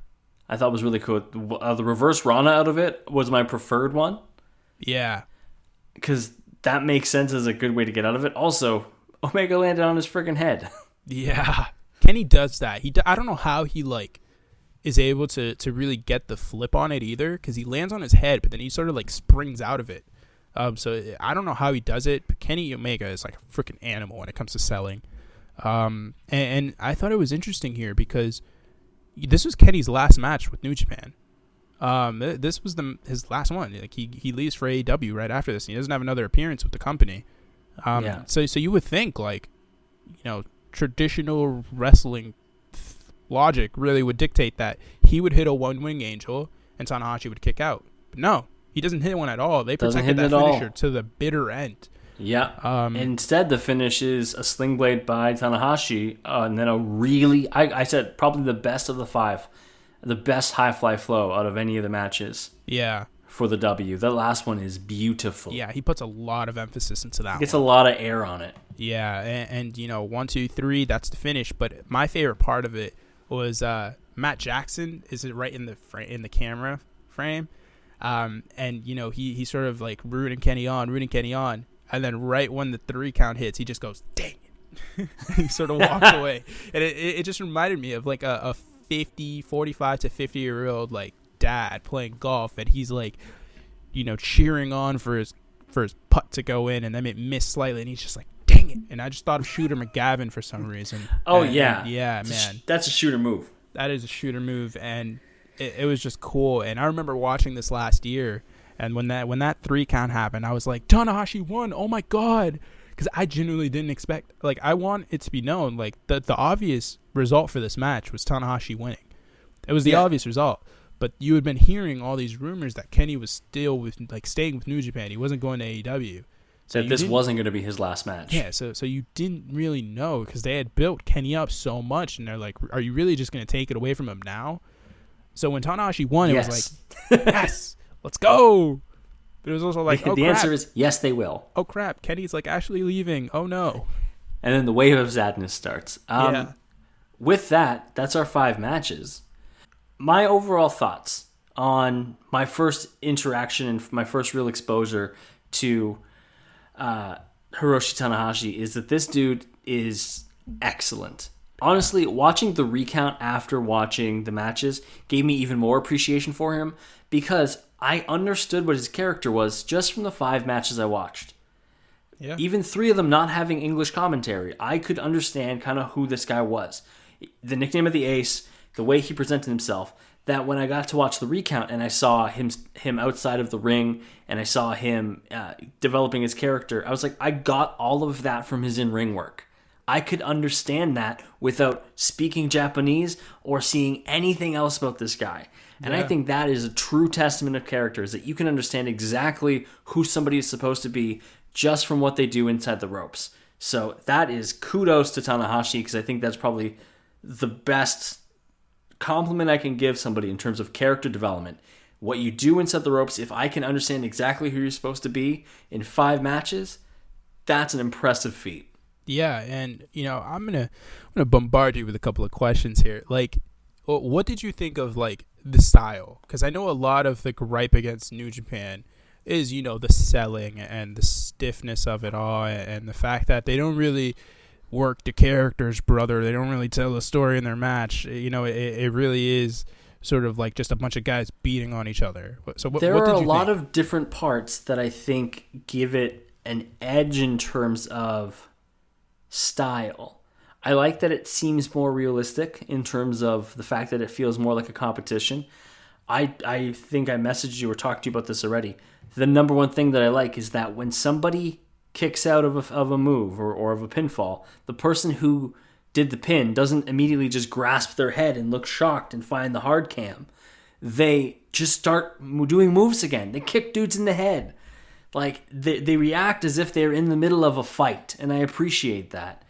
I thought was really cool. The reverse Rana out of it was my preferred one. Yeah, because that makes sense as a good way to get out of it. Also, Omega landed on his freaking head. Yeah, Kenny does that. I don't know how he is able to really get the flip on it either, because he lands on his head, but then he sort of springs out of it. So I don't know how he does it, but Kenny Omega is like a freaking animal when it comes to selling. And I thought it was interesting here because this was Kenny's last match with New Japan. This was his last one. Like he leaves for AEW right after this. And he doesn't have another appearance with the company. So you would think traditional wrestling logic really would dictate that he would hit a one-wing angel and Tanahashi would kick out. But no, he doesn't hit one at all. They protected that finisher to the bitter end. Yeah. Instead, the finish is a sling blade by Tanahashi, and then I said probably the best of the 5, the best high fly flow out of any of the matches. Yeah. For the W. That last one is beautiful. Yeah, he puts a lot of emphasis into that. Gets a lot of air on it. Yeah, and 1, 2, 3, that's the finish. But my favorite part of it was Matt Jackson is right in the camera frame, and he sort of like rooting Kenny on, and then right when the 3 count hits, he just goes, "Dang it!" He sort of walks away, and it just reminded me of like a 45 to 50-year-old like dad playing golf, and he's like, cheering on for his putt to go in, and then it missed slightly, and he's just like, "Dang it!" And I just thought of Shooter McGavin for some reason. Oh, and, yeah. Yeah, man. That's a shooter move. That is a shooter move, and it was just cool. And I remember watching this last year, and when that 3 count happened, I was like, Tanahashi won! Oh my god! Because I genuinely didn't expect. Like, I want it to be known, like the obvious result for this match was Tanahashi winning. It was the obvious result. But you had been hearing all these rumors that Kenny was still staying with New Japan. He wasn't going to AEW. So that this wasn't going to be his last match. Yeah, so you didn't really know because they had built Kenny up so much, and they're like, are you really just going to take it away from him now? So when Tanahashi won, it was like, yes, let's go. But it was also like, the answer is yes, they will. Oh, crap. Kenny's like actually leaving. Oh, no. And then the wave of sadness starts. With that, that's our 5 matches. My overall thoughts on my first interaction and my first real exposure to Hiroshi Tanahashi is that this dude is excellent. Honestly, watching the recount after watching the matches gave me even more appreciation for him because I understood what his character was just from the 5 matches I watched. Yeah. Even 3 of them not having English commentary, I could understand kind of who this guy was. The nickname of the Ace, the way he presented himself, that when I got to watch the recount and I saw him outside of the ring and I saw him developing his character, I was like, I got all of that from his in-ring work. I could understand that without speaking Japanese or seeing anything else about this guy. And I think that is a true testament of character, is that you can understand exactly who somebody is supposed to be just from what they do inside the ropes. So that is kudos to Tanahashi, because I think that's probably the best compliment I can give somebody in terms of character development. What you do inside the ropes, if I can understand exactly who you're supposed to be in 5 matches, that's an impressive feat. Yeah, and I'm gonna bombard you with a couple of questions here. Like, what did you think of like the style? Because I know a lot of the gripe against New Japan is the selling and the stiffness of it all, and the fact that they don't really work the characters, brother. They don't really tell a story in their match. It really is sort of like just a bunch of guys beating on each other. So there are a lot of different parts that I think give it an edge in terms of style. I like that it seems more realistic in terms of the fact that it feels more like a competition. I think I messaged you or talked to you about this already. The number one thing that I like is that when somebody kicks out of a move or of a pinfall, the person who did the pin doesn't immediately just grasp their head and look shocked and find the hard cam. They just start doing moves again. They kick dudes in the head. Like, they react as if they're in the middle of a fight, and I appreciate that.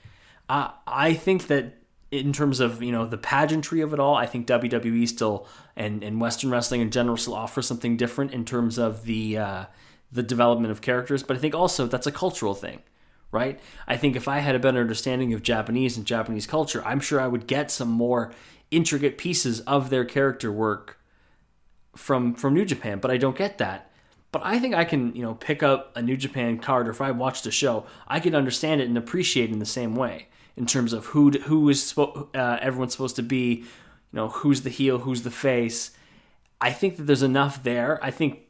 I think that in terms of, the pageantry of it all, I think WWE still, and Western wrestling in general, still offers something different in terms of the development of characters, but I think also that's a cultural thing, right? I think if I had a better understanding of Japanese and Japanese culture, I'm sure I would get some more intricate pieces of their character work from New Japan, but I don't get that. But I think I can, pick up a New Japan card, or if I watched a show, I could understand it and appreciate it in the same way in terms of who is everyone's supposed to be, who's the heel, who's the face. I think that there's enough there. I think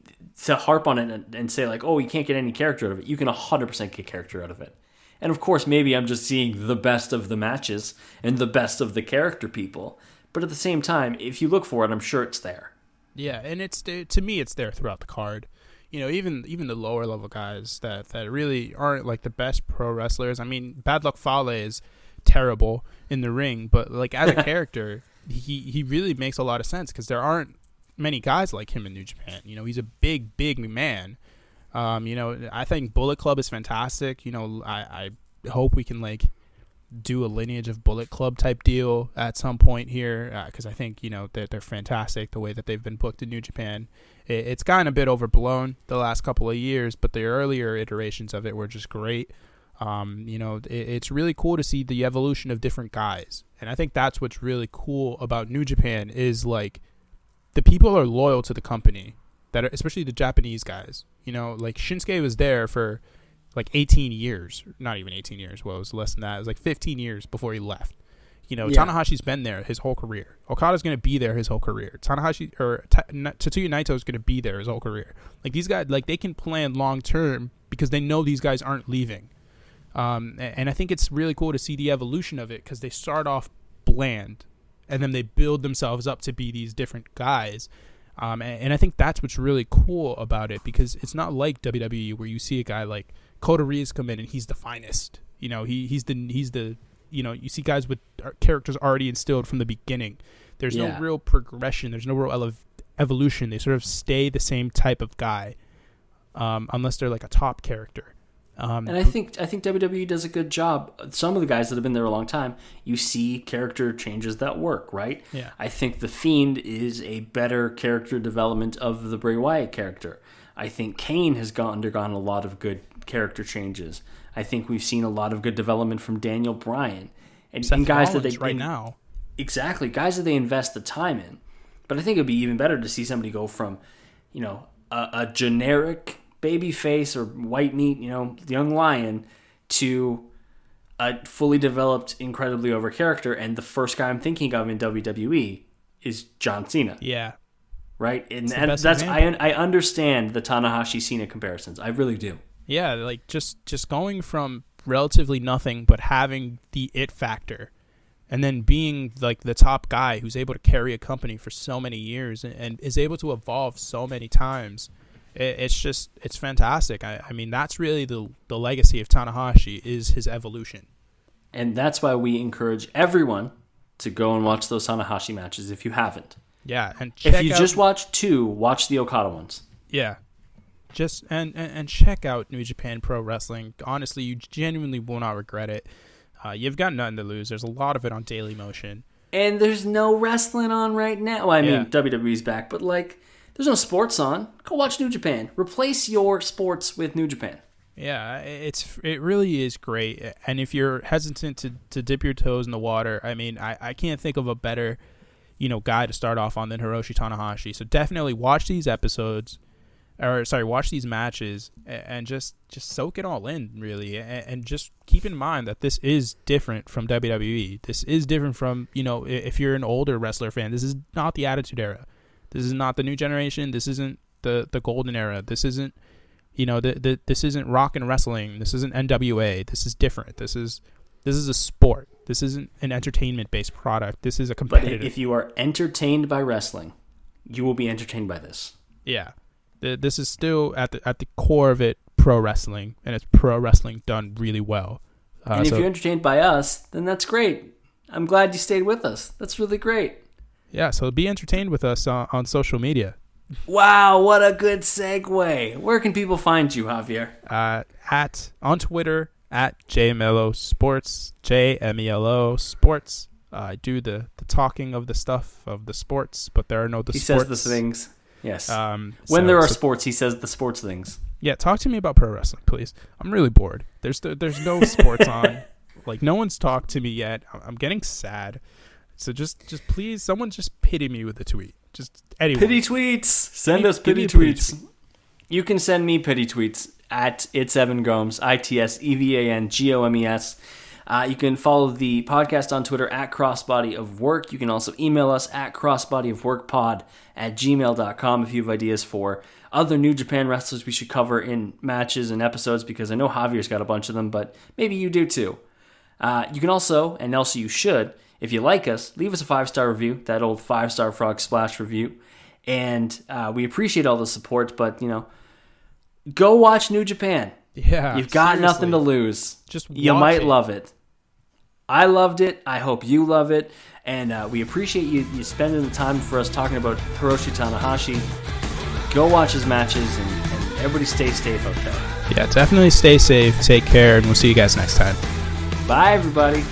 to harp on it and say like, oh, you can't get any character out of it. You can 100% get character out of it. And of course, maybe I'm just seeing the best of the matches and the best of the character people. But at the same time, if you look for it, I'm sure it's there. Yeah, and to me, it's there throughout the card. Even the lower level guys that really aren't like the best pro wrestlers. I mean, Bad Luck Fale is terrible in the ring, but like as a character, he really makes a lot of sense because there aren't many guys like him in New Japan. He's a big man, I think Bullet Club is fantastic. I hope we can like do a lineage of Bullet Club type deal at some point here, because I think they're fantastic the way that they've been booked in New Japan. It's gotten a bit overblown the last couple of years, but the earlier iterations of it were just great. It's really cool to see the evolution of different guys, and I think that's what's really cool about New Japan is like the people are loyal to the company, especially the Japanese guys. Like Shinsuke was there for like 18 years, not even 18 years. Well, it was less than that. It was like 15 years before he left. Tanahashi's been there his whole career. Okada's going to be there his whole career. Tetsuya Naito is going to be there his whole career. Like these guys, like they can plan long term because they know these guys aren't leaving. And I think it's really cool to see the evolution of it because they start off bland and then they build themselves up to be these different guys. And I think that's what's really cool about it because it's not like WWE where you see a guy like Kota Reeves come in and he's the finest. He's the you see guys with characters already instilled from the beginning. There's no real progression. There's no real evolution. They sort of stay the same type of guy unless they're like a top character. And I think WWE does a good job. Some of the guys that have been there a long time, you see character changes that work, right? Yeah. I think The Fiend is a better character development of the Bray Wyatt character. I think Kane has undergone a lot of good character changes. I think we've seen a lot of good development from Daniel Bryan and guys Rollins that they right now. Exactly, guys that they invest the time in. But I think it'd be even better to see somebody go from, a generic babyface or white meat, young lion, to a fully developed, incredibly over character. And the first guy I'm thinking of in WWE is John Cena. Yeah. Right? And that's I understand the Tanahashi Cena comparisons. I really do. Yeah, like just going from relatively nothing but having the it factor and then being like the top guy who's able to carry a company for so many years and is able to evolve so many times. It's fantastic. I mean, that's really the legacy of Tanahashi is his evolution. And that's why we encourage everyone to go and watch those Tanahashi matches if you haven't. Yeah, and if you just watch 2, watch the Okada ones. Yeah. Just and check out New Japan Pro Wrestling. Honestly, you genuinely will not regret it. You've got nothing to lose. There's a lot of it on Daily Motion. And there's no wrestling on right now. Well, I mean, WWE's back, but like there's no sports on. Go watch New Japan. Replace your sports with New Japan. Yeah, it really is great. And if you're hesitant to dip your toes in the water, I mean, I can't think of a better, guy to start off on than Hiroshi Tanahashi. So definitely watch these episodes, watch these matches and just soak it all in, really. And just keep in mind that this is different from WWE. This is different from, if you're an older wrestler fan, this is not the Attitude Era. This is not the new generation. This isn't the golden era. This isn't, this isn't rock and wrestling. This isn't NWA. This is different. This is a sport. This isn't an entertainment-based product. This is a competitive. But if you are entertained by wrestling, you will be entertained by this. Yeah. This is still at the core of it pro wrestling, and it's pro wrestling done really well. And if you're entertained by us, then that's great. I'm glad you stayed with us. That's really great. Yeah, so be entertained with us on social media. Wow, what a good segue. Where can people find you, Javier? On Twitter, at JMelo Sports, JMELO Sports. I do the talking of the stuff of the sports, but there are no sports. He says the things. Yes. When there are sports, he says the sports things. Yeah, talk to me about pro wrestling, please. I'm really bored. There's no sports on. Like, no one's talked to me yet. I'm getting sad. So just please, someone just pity me with a tweet. Just anyone. Pity tweets. Send us pity tweets. You can send me pity tweets at @itsevangomes, ITSEVANGOMES. You can follow the podcast on Twitter at Crossbody of Work. You can also email us at crossbodyofworkpod@gmail.com if you have ideas for other New Japan wrestlers we should cover in matches and episodes, because I know Javier's got a bunch of them, but maybe you do too. You can also, and also you should, if you like us, leave us a 5-star review, that old 5-star frog splash review. And we appreciate all the support, but, go watch New Japan. Yeah, you've got nothing to lose. You might love it. I loved it. I hope you love it. And we appreciate you spending the time for us talking about Hiroshi Tanahashi. Go watch his matches and Everybody stay safe out there. Yeah, definitely stay safe, take care, and we'll see you guys next time. Bye, everybody.